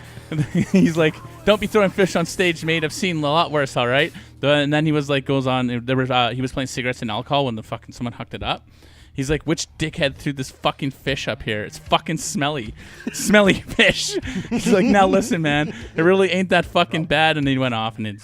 he's like, don't be throwing fish on stage, mate. I've seen a lot worse. All right. And then he was like, goes on. There was he was playing cigarettes and alcohol when the fucking someone hooked it up. He's like, which dickhead threw this fucking fish up here? It's fucking smelly. Smelly fish. He's like, now listen, man. It really ain't that fucking bad. And then he went off and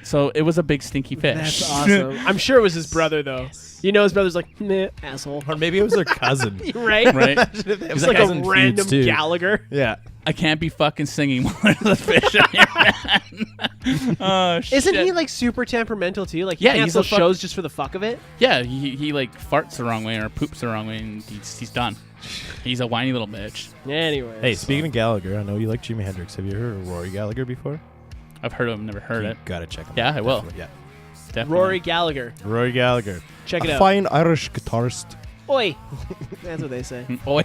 so it was a big stinky fish.
That's awesome. I'm sure it was his brother, though. You know his brother's like, meh, asshole.
Or maybe it was their cousin.
Right?
Right?
It's like a random Gallagher.
Yeah.
I can't be fucking singing while there's a fish in here, man. Oh, shit.
Isn't he like super temperamental too? Like he
Yeah, he's
cancels
a fuck-
shows just for the fuck of it.
Yeah, he like farts the wrong way or poops the wrong way, and he's done. He's a whiny little bitch.
Anyway.
Hey, speaking of Gallagher, I know you like Jimi Hendrix. Have you heard of Rory Gallagher before?
I've heard of him, never heard it.
Gotta check him
Yeah,
out.
I will.
Definitely, Yeah.
Definitely.
Rory Gallagher.
Rory Gallagher.
Check it
a
out.
fine Irish guitarist.
Oi. That's what they say.
Oi.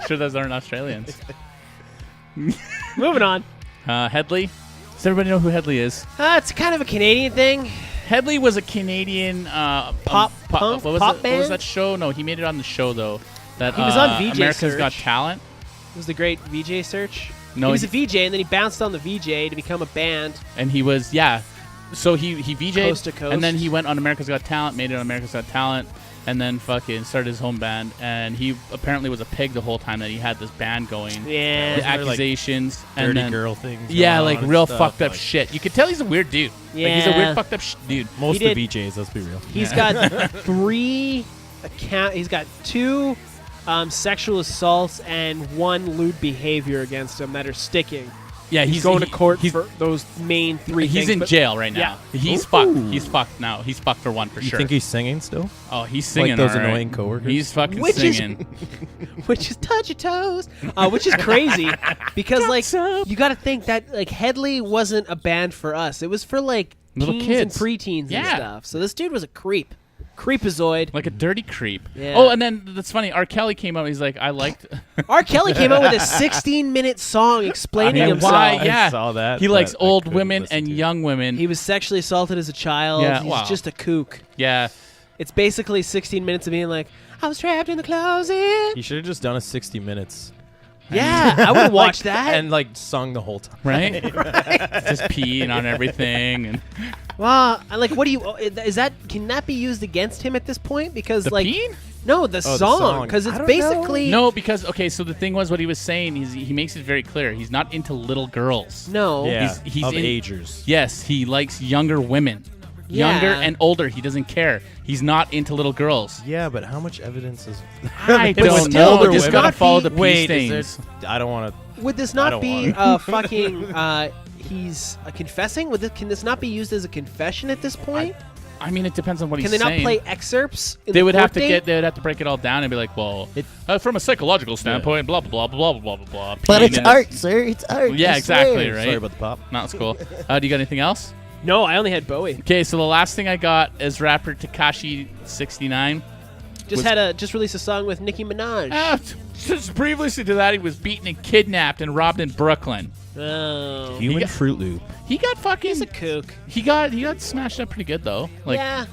Sure, those aren't Australians.
Moving on.
Headley. Does everybody know who Headley is?
It's kind of a Canadian thing.
Headley was a Canadian
Pop punk
what was
pop
it?
band?
What was that show? No, he made it on the show though. That
He was on VJ
America's
Search.
Got Talent.
It was the great VJ search.
No,
he was a VJ, and then he bounced on the VJ to become a band.
and he was So he VJ'd,
Coast to coast.
and then he went on America's Got Talent, made it on America's Got Talent, and then fucking started his home band. And he apparently was a pig the whole time that he had this band going.
Yeah.
The
Wasn't there, like,
accusations and
Dirty
then
girl things.
yeah,
going
like
on and
real
stuff,
fucked up
like,
shit. You could tell he's a weird dude. Like he's a
Yeah.
weird fucked up dude.
Most
He
of the VJs, let's be real.
He's got 3 He's got 2 sexual assaults and 1 lewd behavior against him that are sticking.
Yeah,
He's going to court for those main 3
He's
things.
in
but-
jail right now.
Yeah.
He's
Ooh.
fucked. He's fucked now. He's fucked for one for
You
sure.
think he's singing still?
Oh, he's singing.
Like those
all right.
annoying coworkers?
He's fucking
Which is-
singing.
Which is touch your toes, which is crazy because like
up.
you got to think that like Headley wasn't a band for us. It was for like
Little
teens
kids.
and preteens and
Yeah.
stuff. So this dude was a creepazoid.
Like a dirty creep.
Yeah.
Oh, and then that's funny. R. Kelly came out. He's like, I liked.
R. Kelly came out with a 16-minute song explaining
And
himself.
why? Yeah.
I saw that.
He
but
likes
I
old
couldn't
women
listen
and
to it.
young women.
He was sexually assaulted as a child.
Yeah,
He's
wow.
just a kook.
Yeah.
It's basically 16 minutes of being like, I was trapped in the closet.
He should have just done a 60 minutes.
Yeah, I would watch that.
And like sung the whole time.
Right. Just peeing on everything and
Well, like, what do you? Is that? Can that be used against him at this point? Because
the
like,
peeing.
no, the
the
song.
song.
Because
I
it's
don't
basically
No, because okay. So the thing was, what he was saying is he makes it very clear. He's not into little girls.
no.
Yeah,
He's
of
in-
agers.
Yes, he likes younger women.
Yeah.
Younger and older. He doesn't care. He's not into little girls.
Yeah, but how much evidence is?
I
But
don't
still,
know.
would
Just
this
gotta
not
follow
be-
the pee
Wait,
stains.
I don't want to.
Would this
I
not
don't
be
want
fucking? He's confessing. Can this not be used as a confession at this point?
I mean, it depends on what
Can
he's
they not
saying.
play excerpts? In
They
the
would
court
have to
date?
They would have to break it all down and be like, well, from a psychological standpoint, blah blah blah blah blah blah blah.
But it's
peeing in-
art, sir. It's art.
Yeah,
I
exactly.
swear.
Right.
Sorry about the pop.
No, it's cool. Do you got anything else?
No, I only had Bowie.
Okay, so the last thing I got is rapper Tekashi 69.
Just released a song with Nicki Minaj.
Just previously to that, he was beaten and kidnapped and robbed in Brooklyn.
Oh,
Human
got-
Fruit Loop.
He got fucking.
he's a kook.
He got smashed up pretty good though. Like
Yeah,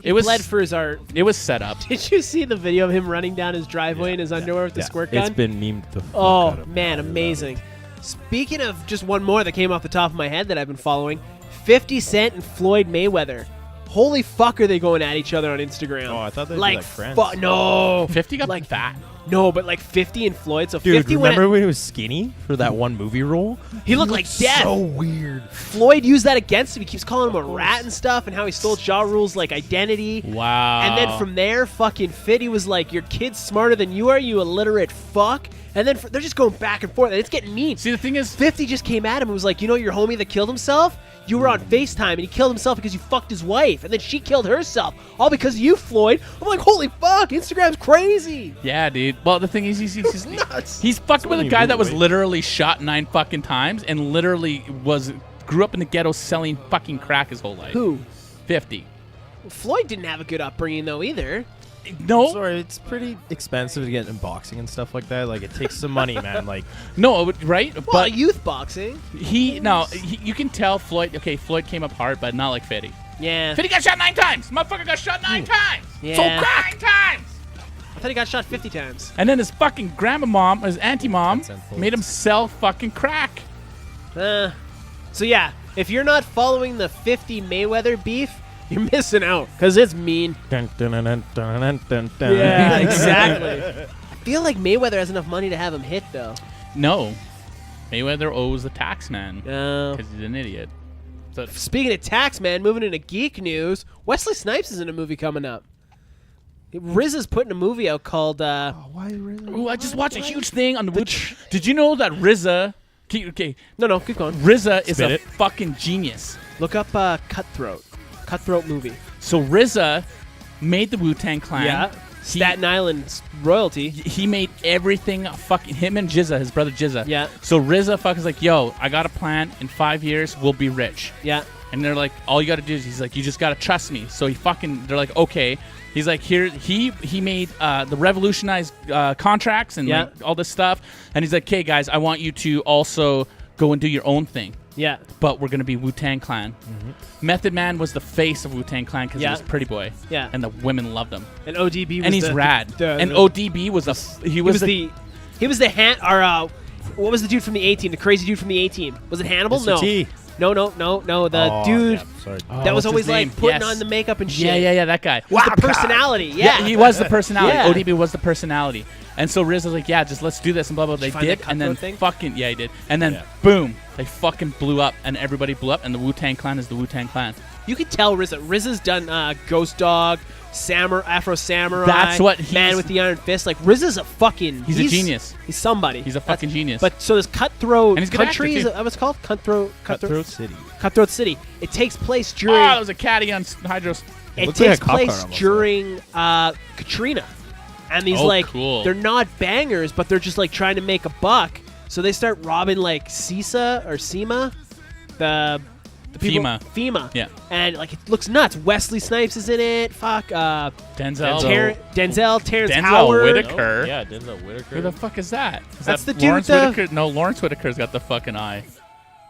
it was.
bled for his art.
It was set up.
Did you see the video of him running down his driveway in his underwear with the squirt gun?
It's been memed the fuck
Oh
out of me.
man, amazing. Speaking of just one more that came off the top of my head that I've been following, 50 Cent and Floyd Mayweather. Holy fuck, are they going at each other on Instagram?
Oh, I thought they'd be like friends.
No,
50 got
like
fat.
no, but like 50 and Floyd. So
Dude,
50 went.
remember when he was skinny for that one movie role?
He looked like death.
So weird.
Floyd used that against him. He keeps calling him a rat and stuff, and how he stole Ja Rule's like identity.
Wow.
And then from there, fucking Fitty was like, "Your kid's smarter than you are, you illiterate fuck." And then they're just going back and forth, and it's getting mean.
See, the thing is,
50 just came at him and was like, "You know your homie that killed himself? You were on FaceTime, and he killed himself because you fucked his wife, and then she killed herself, all because of you, Floyd." I'm like, "Holy fuck, Instagram's crazy."
yeah, dude. Well, the thing is, he's
Nuts.
He's fucking with a
you
guy
move
that was
away.
literally shot 9 fucking times and literally grew up in the ghetto selling fucking crack his whole life.
Who?
50.
Floyd didn't have a good upbringing though either.
No,
Sorry, it's pretty expensive to get in boxing and stuff like that. Like, it takes some money, man. Like,
no, right?
Well,
But
youth boxing.
you can tell Floyd. Okay, Floyd came up hard, but not like 50.
Yeah.
50 got shot 9 times. Motherfucker got shot 9 times.
Yeah.
Sold crack 9 times.
I thought he got shot 50 times.
And then his fucking his auntie mom,
That's unfold.
made him sell fucking crack.
So yeah, if you're not following the 50 Mayweather beef, you're missing out because it's mean.
dun, dun, dun, dun, dun, dun, dun.
Yeah, exactly. I feel like Mayweather has enough money to have him hit though.
No, Mayweather owes the tax man
No.
because he's an idiot. So
Speaking of tax, man, moving into geek news, Wesley Snipes is in a movie coming up. RZA's putting a movie out called.
Why really?
Ooh, I just watched a huge thing on the Did you know that RZA? Okay,
No, keep going.
RZA is
Spit
a
it.
fucking genius.
Look up Cutthroat. Cutthroat movie.
So RZA made the Wu-Tang Clan.
Yeah. Staten Island royalty.
He made everything fucking him and Jizza, his brother Jizza.
Yeah.
So RZA fucking like, yo, I got a plan. In 5 years, we'll be rich.
Yeah.
And they're like, all you got to do is, he's like, you just got to trust me. So they're like, okay. He's like, here, he made the revolutionized contracts and like, all this stuff. And he's like, okay, guys, I want you to also go and do your own thing.
Yeah.
But we're going to be Wu-Tang Clan. Method Man was the face of Wu-Tang Clan because he was pretty boy.
Yeah.
And the women loved him.
And ODB was
And he's rad. And ODB was he was
the hand or what was the dude from the A-Team? The crazy dude from the A-Team. Was it Hannibal?
Mr.
No.
T.
No. The dude
Yeah, sorry.
that was
what's
always
his name?
like putting
Yes.
on the makake and shit.
Yeah, that guy.
With the personality. Yeah.
He was the personality.
Yeah.
ODB was the personality. And so Riz was like, yeah, just let's do this and blah, blah, blah. They
find
did.
that
And then
Cutthroat thing?
fucking, yeah, he did. And then boom, they fucking blew up. And everybody blew up. And the Wu-Tang Clan is the Wu-Tang Clan.
You could tell RZA's done Ghost Dog, Afro Samurai.
That's what
Man with the Iron Fist. Like RZA's a fucking.
He's a genius.
He's somebody.
He's a fucking genius.
But so this Cutthroat
And he's a good
Country
actor,
is
too.
what's it called?
Cutthroat City.
Cutthroat City. It takes place during.
there was a caddy on Hydros.
It
looks like
takes
a cop car
place
almost,
during Katrina, and these
Cool.
they're not bangers, but they're just like trying to make a buck. So they start robbing like SEMA, the people, FEMA.
Yeah.
And like it looks nuts. Wesley Snipes is in it. Fuck.
Denzel.
Terrence
Denzel
Howard.
Whitaker.
Yeah, Denzel Whitaker.
Who the fuck is that? Is
That's
that
the dude
Lawrence
with the-
Whitaker? No, Lawrence Whitaker's got the fucking eye.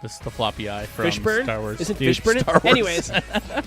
The floppy eye from
Fishburne.
Star Wars.
Isn't
Dude,
Fishburne?
Star Wars.
Anyways,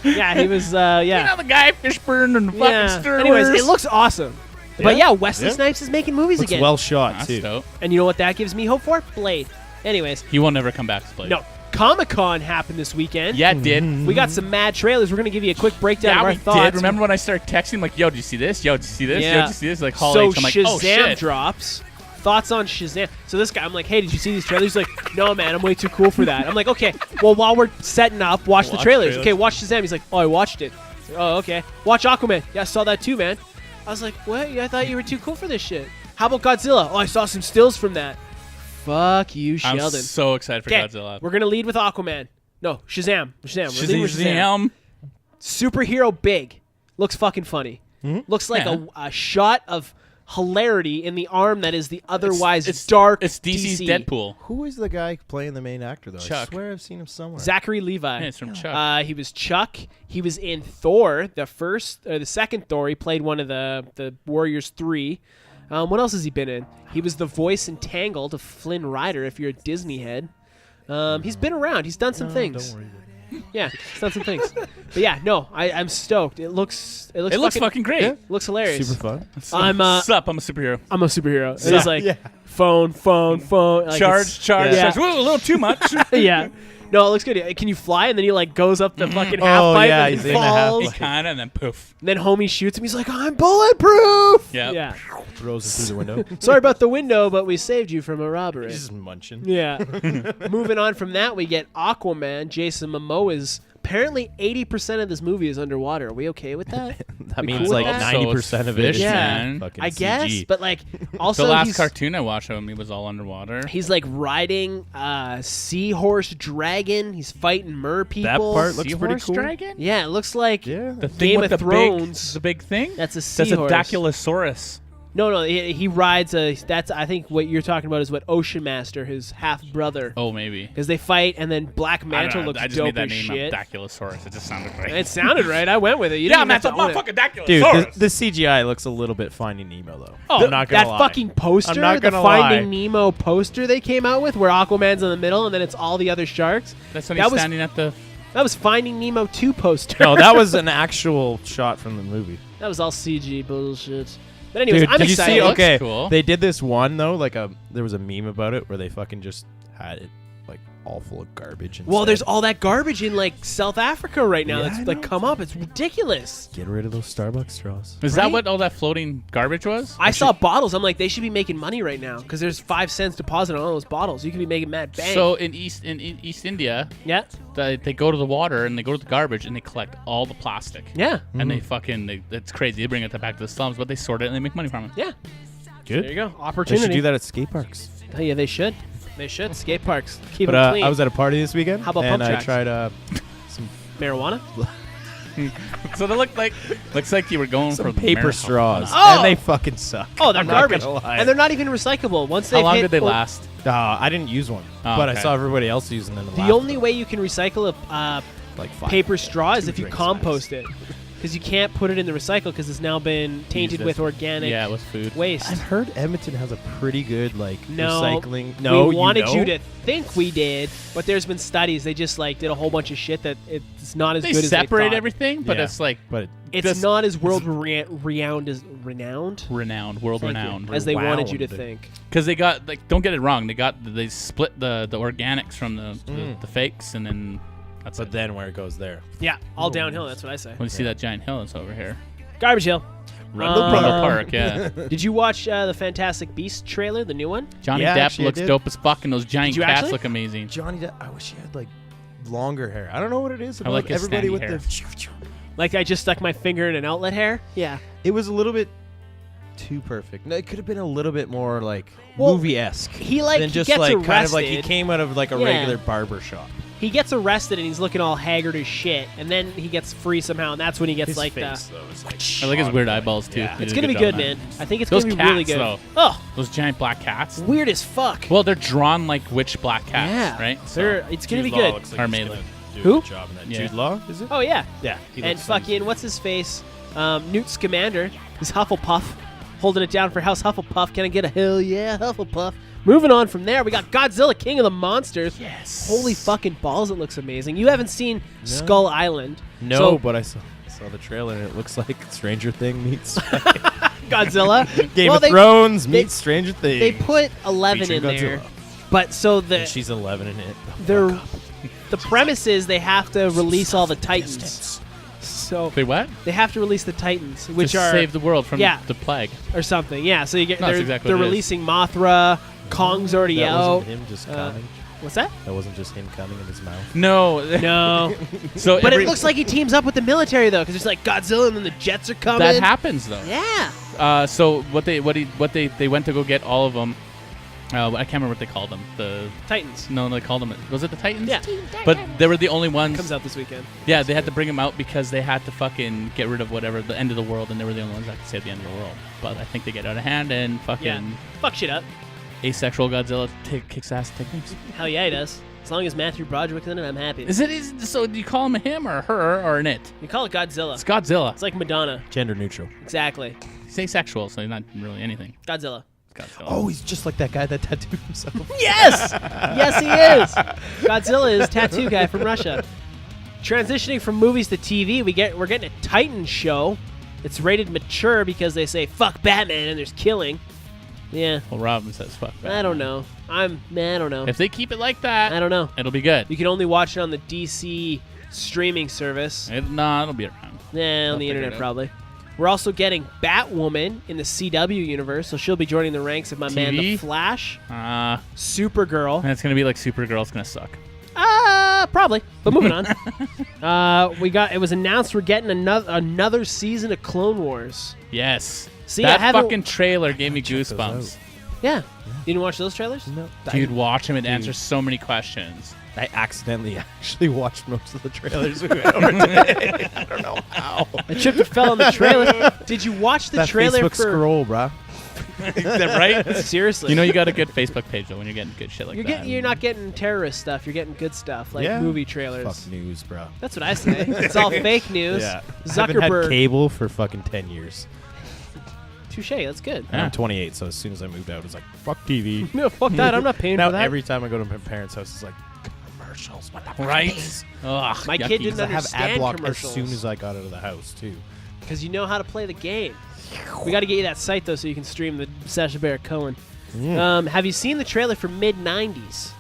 yeah, he was. Yeah.
You know the guy Fishburne and fucking Star
Anyways,
Wars?
it looks awesome. But yeah, Wesley Snipes is making movies
Looks
again.
well shot
That's
too.
dope.
And you know what that gives me hope for? Blade. Anyways,
He will never come back to play.
no. Comic-Con happened this weekend.
Yeah, it did.
We got some mad trailers. We're going to give you a quick breakdown
Yeah,
of our
we
thoughts.
did. Remember when I started texting, like, yo, did you see this? Yo, did you see this? Yo,
Yeah.
did you see this? Like, Hall
So
H. I'm like,
Shazam
oh, shit.
drops. Thoughts on Shazam. So this guy, I'm like, hey, did you see these trailers? He's like, no, man, I'm way too cool for that. I'm like, okay, well, while we're setting up, watch the trailers.
trailers.
Okay, watch Shazam. He's like, oh, I watched it. Oh, okay. Watch Aquaman. Yeah, I saw that too, man. I was like, what? I thought you were too cool for this shit. How about Godzilla? Oh, I saw some stills from that. Fuck you,
I'm
Sheldon.
so excited for
Okay,
Godzilla.
we're going to lead with Aquaman. No, Shazam. We're leading with Shazam.
Shazam.
Superhero big. Looks fucking funny. Looks like
Yeah.
a shot of hilarity in the arm that is the otherwise
It's
dark
It's DC's
DC.
Deadpool.
Who is the guy playing the main actor though? I
Chuck.
swear I've seen him somewhere.
Zachary Levi.
Yeah, it's from Chuck.
He was Chuck. He was in Thor, the second Thor. He played one of the Warriors 3. What else has he been in? He was the voice in Tangled of Flynn Rider, if you're a Disney head. He's been around. He's done some things.
Don't worry.
Yeah, he's done some things. But yeah, no, I'm stoked. It looks
fucking great.
Yeah, looks hilarious.
Super fun.
I'm
Sup, I'm a superhero.
I'm a superhero. It's just like
Yeah.
phone. Like
Charge.
Yeah.
Charge. Whoa, a little too much.
yeah. No, it looks good. Can you fly? And then he like goes up the fucking half
Oh,
pipe
yeah,
and
he's
he
in the half
falls.
He kind of, and then poof.
And then homie shoots him. He's like, I'm bulletproof.
Yep.
Yeah.
Throws him through the window.
Sorry about the window, but we saved you from a robbery.
He's just munching.
Yeah. Moving on from that, we get Aquaman. Jason Momoa is apparently 80% of this movie is underwater. Are we okay with that?
That
We
means
cool
like
with that?
90% of it is
Yeah.
man. Fucking
I guess,
CG.
but like also
The last
he's,
cartoon I watched of him, he was all underwater.
he's like riding a seahorse dragon. He's fighting mer people.
That part looks pretty
Seahorse
cool.
dragon?
Yeah, it looks like
Yeah.
The thing
Game
with
of
the
Thrones.
the big thing?
That's a
That's a
seahorse.
Dactylosaurus.
No, he rides a. That's I think what you're talking about is what Ocean Master, his half brother,
Oh, maybe.
because they fight and then Black
I don't
Manta
know,
looks
I just
dope
made that
as
name
shit.
up. Dactylosaurus. It just sounded right.
It sounded right. I went with it. You
yeah,
didn't
man,
have
it's a
to own it.
motherfucking Dactylosaurus.
Dude, the CGI looks a little bit Finding Nemo though.
Oh,
I'm not gonna
that
lie.
fucking poster,
I'm not
the
gonna
Finding
lie.
Nemo poster they came out with, where Aquaman's in the middle and then it's all the other sharks.
That's when
that
he's
was-
standing at the...
That was Finding Nemo 2 poster.
No, that was an actual shot from the movie.
That was all CG bullshit. But anyways,
Dude,
I'm
did
excited.
you see?
Looks
Okay,
cool.
they did this one though. There was a meme about it where they fucking just had it like all full of garbage.
Well,
instead.
there's all that garbage in like South Africa right now
Yeah, I
that's like
know.
come up. It's ridiculous.
Get rid of those Starbucks straws.
Is that what all that floating garbage was?
I saw bottles. I'm like, they should be making money right now because there's 5 cents deposit on all those bottles. You could be making mad bang.
So in East India,
yeah,
they go to the water and they go to the garbage and they collect all the plastic.
yeah,
And it's crazy. They bring it back to the slums, but they sort it and they make money from it.
yeah.
Good.
There you go.
They
Opportunity.
should do that at skate parks.
Oh, yeah, they should. They should. Skate parks. Keep
But
them clean.
I was at a party this weekend.
How about
and
pump
I
tracks?
tried some
Marijuana?
So they looks like you were going for
paper
marijuana.
straws,
Oh!
and they fucking suck.
Oh, they're
I'm not
garbage.
gonna lie.
And they're not even recyclable. Once
How
they've
long
hit
did they
or-
last?
I didn't use one,
Oh,
but
okay.
I saw everybody else using them.
The only way you can recycle a
like 5
paper straw is
two
if you
drinks
compost it. Because you can't put it in the recycle because it's now been tainted
Used
with
as-
organic
Yeah, with food.
waste.
I've heard Edmonton has a pretty good
No,
recycling. No,
we wanted
you
you to think we did, but there's been studies. They just like did a whole bunch of shit that it's not as
They
good as they
separate
thought.
everything, but
Yeah.
it's like
but
It's
just-
not as renowned
world
Thank you,
renowned.
as they wanted you to
Renowned.
think.
Because they got don't get it wrong. They split the organics from the fakes, and then that's
but
it.
then where it goes there.
Yeah, all downhill. That's what I say.
When you see that giant hill that's over here,
Garbage Hill.
Rundle Park, yeah.
Did you watch the Fantastic Beasts trailer, the new one?
Johnny
Yeah,
Depp
actually, I
looks
did.
dope as fuck, and those giant
Did you
cats
actually?
look amazing.
Johnny Depp. I wish he had like longer hair. I don't know what it is about
like his
everybody
standy
with
hair.
the.
Like I just stuck my finger in an outlet hair? Yeah.
It was a little bit too perfect. No, it could have been a little bit more like
Well,
movie-esque.
He like
than
he
just
gets
like
arrested.
kind of like he came out of like a
Yeah.
regular barber shop.
He gets arrested and he's looking all haggard as shit, and then he gets free somehow, and that's when he gets
His
like
face
the.
though is like.
I like his weird eyeballs too.
Yeah.
He
It's
did a
gonna be
job
good,
on that.
man. I think it's
Those
gonna be really
cats,
good.
though.
Oh,
Those giant black cats.
weird as fuck.
Well, they're drawn like witch black cats,
yeah,
right?
It's gonna be
Jude Law
good.
looks like
Are
he's
made
gonna
of
do a
Who?
good job in that.
Yeah.
Jude Law, is it?
Oh yeah.
Yeah. he
And
looks like he's-
fucking what's his face? Newt Scamander is Hufflepuff, holding it down for House Hufflepuff. Can I get a hell yeah, Hufflepuff? Moving on from there, we got Godzilla, King of the Monsters.
Yes.
Holy fucking balls, it looks amazing. You haven't seen Skull Island.
No,
So,
but I saw the trailer and it looks like Stranger Thing meets
Godzilla.
Game
Well,
of
they-
Thrones
they-
meets Stranger Things.
They put 11
Featuring
in there.
Godzilla.
But so
And she's 11 in it.
they're the premise is they have to release all the Titans. So
Wait, what?
they have to release the Titans, which
to
are
save the world from
Yeah.
the plague.
or something. Yeah, so you get
No, that's
they're,
exactly
they're
what it is.
releasing Mothra. Kong's already
That
out.
wasn't him just
Uh,
coming.
What's that?
That wasn't just him coming in his mouth.
No.
No,
So
but it looks like he teams up with the military though, because it's like Godzilla and then the jets are coming.
that happens though.
Yeah.
So they went to go get all of them. I can't remember what they called them. The
Titans
no, they called them. Was it the Titans?
Yeah.
But they were the only ones.
comes out this weekend.
Yeah, they had to bring them out because they had to fucking get rid of whatever the end of the world, and they were the only ones that could save the end of the world. But I think they get out of hand, and fucking
Yeah. Fuck shit up.
asexual Godzilla kicks ass, techniques.
Hell yeah, he does. As long as Matthew Broderick's in it, I'm happy.
So do you call him a him or a her or an it?
You call it Godzilla.
It's Godzilla.
It's like Madonna.
Gender neutral.
Exactly.
He's asexual, so he's not really anything.
Godzilla.
It's Godzilla.
Oh, he's just like that guy that tattooed himself.
Yes! Yes, he is. Godzilla is tattoo guy from Russia. Transitioning from movies to TV, we're getting a Titan show. It's rated mature because they say fuck Batman and there's killing. Yeah,
Well, Robin says fuck that.
I don't know. I don't know.
If they keep it like that,
I don't know.
it'll be good.
You can only watch it on the DC streaming service.
Nah, it'll be around.
Yeah, on
I'll
the
figure it
internet
out.
probably. We're also getting Batwoman in the CW universe, so she'll be joining the ranks of my man the
TV?
Flash,
And
Supergirl.
it's gonna be like Supergirl's gonna suck.
Probably. But moving on. It was announced we're getting another season of Clone Wars.
Yes.
See, I
that
haven't-
fucking trailer gave me
Check those
goosebumps.
out.
Yeah. You didn't watch those trailers?
No.
Dude, watch him. It answers so many questions.
I accidentally actually watched most of the trailers we went over today. I don't know how.
I tripped and fell on the trailer. Did you watch the
That
trailer
Facebook
for
scroll, bruh.
Is that right?
Seriously.
You know you got a good Facebook page though when you're getting good shit like that.
you're not getting terrorist stuff. You're getting good stuff like
Yeah.
movie trailers.
Fuck news, bro.
That's what I say. It's all fake news.
I haven't had
Zuckerberg.
cable for fucking 10 years.
Touche. That's good.
And
Yeah.
I'm 28, so as soon as I moved out, it was like, fuck TV.
No, fuck that. I'm not paying
Now
for that.
every time I go to my parents' house, it's like, commercials. What the fuck?
Right? Ugh,
My
yucky.
kid didn't
I have
understand
ad block as
commercials.
soon as I got out of the house, too.
Because you know how to play the game. We got to get you that site, though, so you can stream the Sacha Baron Cohen. Have you seen the trailer for Mid-90s?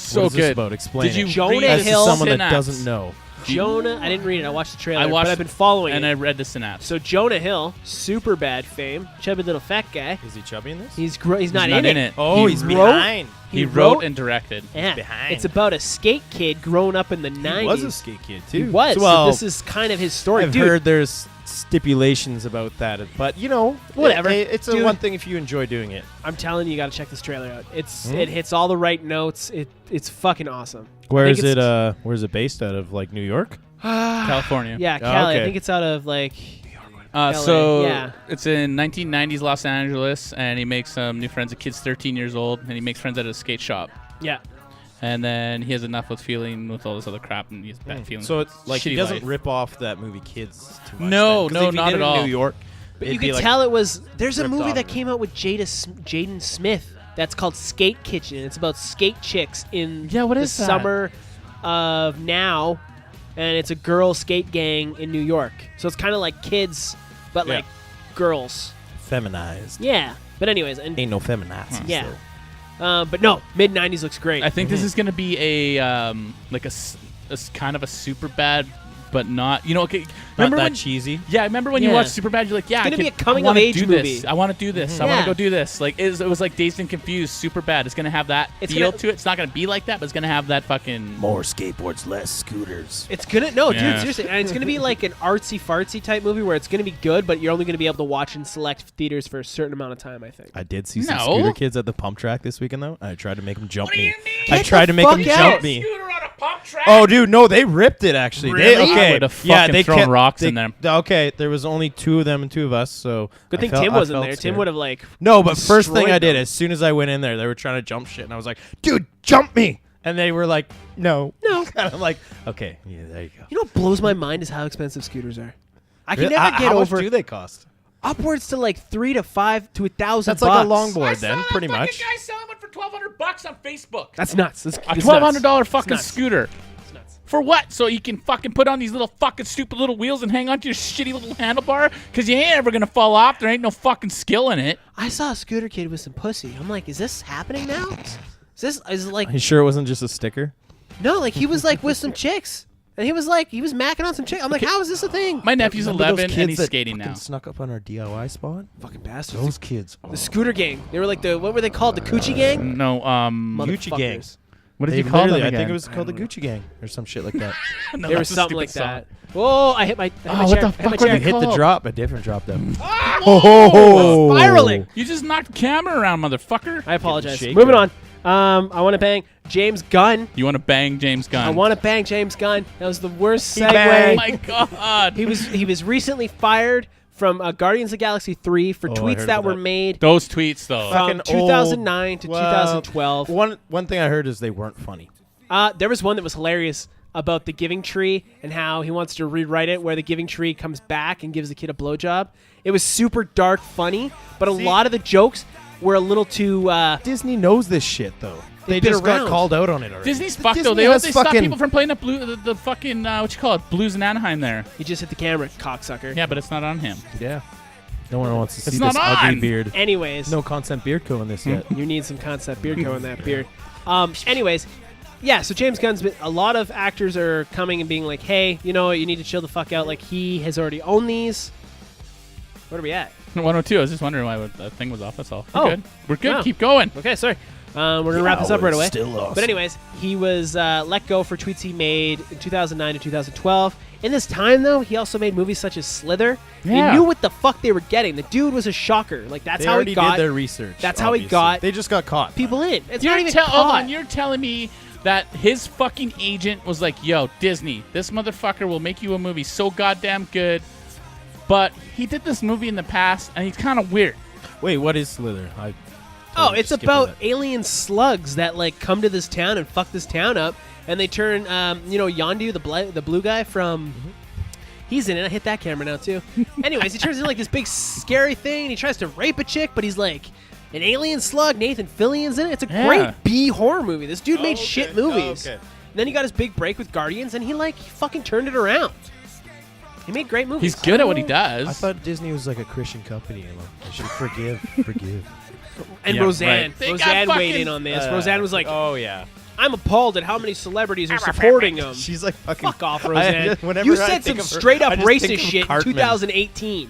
So
what is this
good.
about? Explain
Did you
it.
Jonah
read
As
Hill-
someone that
Synapse?
doesn't know.
Jonah, I didn't read it. I watched the trailer,
I watched,
but I've been following
and
it.
I read the synapse.
So Jonah Hill, super bad fame, chubby little fat guy.
Is he chubby in this?
He's not,
not
in
in
it.
it.
Oh,
He
he's
wrote-
behind.
he wrote and directed.
Yeah,
behind.
it's about a skate kid growing up in the 90s.
He was a skate kid too.
He was.
Well,
so this is kind of his story.
I've
Dude,
heard there's stipulations about that, but you know,
Whatever.
It's a
Dude.
one thing if you enjoy doing it.
I'm telling you, you got to check this trailer out. It hits all the right notes. It's fucking awesome.
Where
I
is
think
it? Where is it based out of? Like New York?
California.
Yeah,
Oh,
Cali.
okay.
I think it's out of like.
So
yeah.
it's in 1990s Los Angeles, and he makes some new friends. The kid's 13 years old, and he makes friends at a skate shop.
Yeah.
And then he has enough with feeling with all this other crap, and he's bad feeling.
So it's like he
shitty
doesn't
life.
rip off that movie Kids too much.
No,
then. 'Cause
no,
if he
not
did
at
it
all.
in New York,
But
it'd
you
be
could
like
tell it was. There's a
ripped
movie
off
that
of it.
came out with Jaden Smith that's called Skate Kitchen. It's about skate chicks in
Yeah, what
the
is that?
summer of now, and it's a girl skate gang in New York. So it's kind of like kids, but
Yeah.
like girls.
feminized.
Yeah. But anyways, and
Ain't no feminazis.
yeah.
though.
But no, mid '90s looks great.
I think this is gonna be a like a kind of a super bad, but not. You know, okay.
Not
Remember
that
when?
cheesy.
Yeah, remember when you
Yeah.
watch Superbad? You're like, yeah,
It's gonna
I
be
can-
a coming
I wanna
of age
do
movie.
This. I want to do this. I want
Yeah.
to go do this. Like it was like Dazed and Confused, Superbad. It's gonna have that
It's
feel
gonna-
to it. It's not gonna be like that, but it's gonna have that fucking.
More skateboards, less scooters.
It's gonna dude,
Yeah.
seriously, and it's gonna be like an artsy fartsy type movie where it's gonna be good, but you're only gonna be able to watch in select theaters for a certain amount of time. I think.
I did see some
No.
scooter kids at the pump track this weekend though. I tried to make them jump me.
Get
I tried
the
to make them
fuck out.
jump me.
Scooter on a pump track.
Oh, dude, no, they ripped it actually.
Really?
They, okay,
I would've
yeah,
fucking
they
thrown
kept,
rocks
they,
in them.
Okay, there was only two of them and two of us, so
Good thing
I
Tim
I
wasn't
felt
there. Tim
scared.
would have like.
No, but first thing I
destroyed
did,
them.
as soon as I went in there, they were trying to jump shit, and I was like, "Dude, jump me!" And they were like, "No,
No.
And I'm like, "Okay, yeah, there you go."
You know what blows my mind is how expensive scooters are. I can
Really?
never get
How
over
much do they cost?
upwards to like $3,000 to $5,000 to $1,000.
That's like a longboard then, pretty much.
guy selling one for $1,200 on Facebook.
That's nuts. That's
A
it's
$1,200
nuts.
fucking
It's nuts.
scooter.
It's nuts.
For what? So you can fucking put on these little fucking stupid little wheels and hang on to your shitty little handlebar? Because you ain't ever going to fall off. There ain't no fucking skill in it.
I saw a scooter kid with some pussy. I'm like, is this happening now? Is it like
Are you sure it wasn't just a sticker?
no? Like he was like with some chicks, and he was macking on some chicks. I'm like, how is this a thing?
My nephew's
Remember those
11 and
kids
he's
that
skating
fucking
now.
Snuck up on our DIY spot.
Fucking bastards.
Those kids.
The scooter gang. They were like what were they called? The Coochie gang.
No,
Gucci gang.
Motherfuckers.
what did
They
you call them
literally- I
again?
think it was called the Gucci gang or some shit like that.
No,
They were
that's a
something like
stupid song.
that. Whoa! I hit my.
Oh,
my
what
chair.
the
I hit my
fuck were
chair.
they
Hit the
called?
drop, a different drop though.
Oh,
Spiraling.
You just knocked the camera around, motherfucker.
I apologize.
shaken.
Moving on. I want to bang James Gunn.
You want to bang James Gunn?
I want to bang James Gunn. That was the worst
He
segue.
Oh
banged.
my god.
He was recently fired from Guardians of the Galaxy 3 for
Oh, I
tweets
heard
that
about
were
that.
made
Those tweets though.
from
Fucking old.
2009 to
Well,
2012.
One thing I heard is they weren't funny.
There was one that was hilarious about the Giving Tree and how he wants to rewrite it where the Giving Tree comes back and gives the kid a blowjob. It was super dark funny, but a lot of the jokes were a little too...
Disney knows this shit though. They
been
just
around.
got called out on it already.
Disney's fucked
Disney
though. They
has
stop
fucking-
people from playing the fucking what you call it, Blues in Anaheim there.
he just hit the camera, cocksucker.
Yeah, but it's not on him.
Yeah. No one wants to see
It's
this
not
ugly
on.
beard.
Anyways,
No Consent Beard Co. in this yet.
you need some Concept Beard Co. in that beard. Anyways, yeah, so James Gunn's been... A lot of actors are coming and being like, hey, you know what, you need to chill the fuck out. Like, he has already owned these. Where are we at?
102. I was just wondering why that thing was off. That's all. We're
Oh.
good. We're good.
Wow.
Keep going.
Okay, sorry. We're going to wrap this up right away.
Still awesome.
But anyways, he was let go for tweets he made in 2009 to 2012. In this time, though, he also made movies such as Slither.
Yeah.
He knew what the fuck they were getting. The dude was a shocker. Like, that's
They
how
already
he got
did their research.
that's how he
obviously.
got
They just got caught.
people in. It's
You're
not even
hold
caught.
on. You're telling me that his fucking agent was like, "Yo, Disney, this motherfucker will make you a movie so goddamn good." But he did this movie in the past, and he's kind of weird.
Wait, what is Slither?
Oh, it's about alien slugs that like come to this town and fuck this town up, and they turn, Yondu, the blue guy from. He's in it. I hit that camera now too. Anyways, he turns into like this big scary thing, and he tries to rape a chick, but he's like an alien slug. Nathan Fillion's in it. It's a
Yeah.
great B horror movie. This dude made shit movies.
okay.
And then he got his big break with Guardians, and he fucking turned it around. He made great movies.
He's good at what he does.
I thought Disney was like a Christian company. I should forgive.
And
Yeah,
Roseanne.
right. They got
Roseanne weighed
fucking-
in on this. Roseanne was like,
"Oh yeah,
I'm appalled at how many celebrities are supporting him.
She's like fucking.
Fuck off, Roseanne.
Whenever
You
I
said
think
some
of her,
straight up
I just think
racist
of
shit in
Cartman.
2018.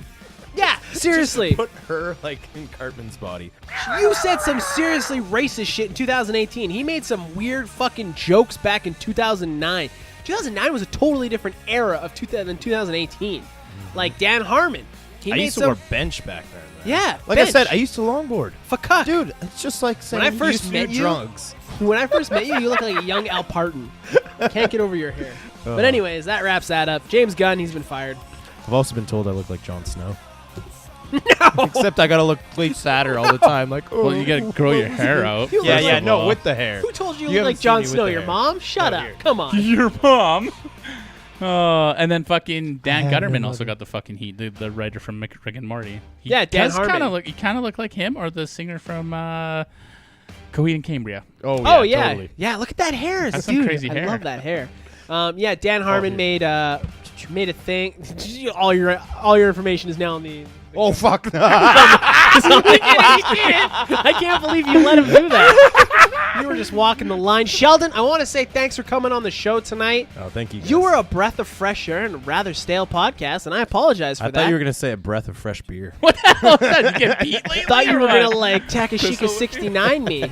Yeah, seriously.
Put her like in Cartman's body.
You said some seriously racist shit in 2018. He made some weird fucking jokes back in 2009. 2009 was a totally different era of 2018. Like Dan Harmon. He
I
made
used to
some.
wear bench back then. Man.
Yeah,
Like
bench.
I said, I used to longboard.
Fuck.
Dude, it's just like saying
I
you
first
used to
met
do
you-
drugs.
When I first met you, you looked like a young Al Parton. Can't get over your hair. But anyways, that wraps that up. James Gunn, he's been fired.
I've also been told I look like Jon Snow. No. Except I gotta look way sadder all the time. Like,
Well, you gotta grow your hair out.
You
yeah,
look
yeah,
like-
no, with the hair.
Who told you
You
you look
haven't
like Jon
seen me with
Snow?
the
Your
hair.
mom? Shut
No,
up.
here.
Come on.
Your mom. And then fucking Dan
I have no
Gutterman also
mother.
got the fucking heat. The writer from Rick and Morty. He
Yeah, Dan
does
Harmon.
He kind of look like him or the singer from Coheed and Cambria.
Oh yeah,
totally.
yeah. Look at that hair,
That's some
dude.
crazy
I
hair.
love that hair. Yeah, Dan Harmon
dude.
made a thing. All your information is now on the.
Oh fuck!
I can't believe you let him do that. You were just walking the line. Sheldon, I want to say thanks for coming on the show tonight.
Oh, thank you. Guys.
You were a breath of fresh air and a rather stale podcast, and I apologize for
I
that.
thought you were gonna say a breath of fresh beer.
What the hell is that? You get beat lately?
Thought you
or
were
what?
gonna like Takashika 69 me.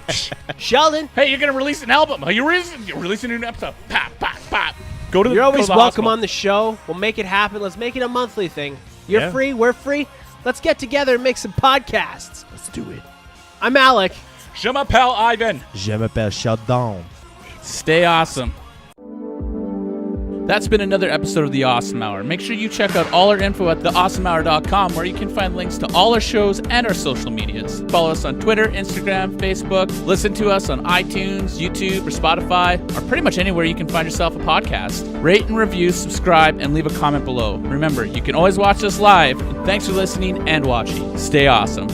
Sheldon,
Hey, you're gonna release an album. You're releasing a new episode. Pop, pop, pop. Go to the.
you're
go to
always
the
welcome
hospital.
on the show. We'll make it happen. Let's make it a monthly thing. You're
Yeah.
free. We're free. Let's get together and make some podcasts.
Let's do it.
I'm Alec.
Je m'appelle Ivan.
Je m'appelle Sheldon.
Stay awesome. That's been another episode of The Awesome Hour. Make sure you check out all our info at theawesomehour.com, where you can find links to all our shows and our social medias. Follow us on Twitter, Instagram, Facebook. Listen to us on iTunes, YouTube, or Spotify, or pretty much anywhere you can find yourself a podcast. Rate and review, subscribe, and leave a comment below. Remember, you can always watch us live. And thanks for listening and watching. Stay awesome.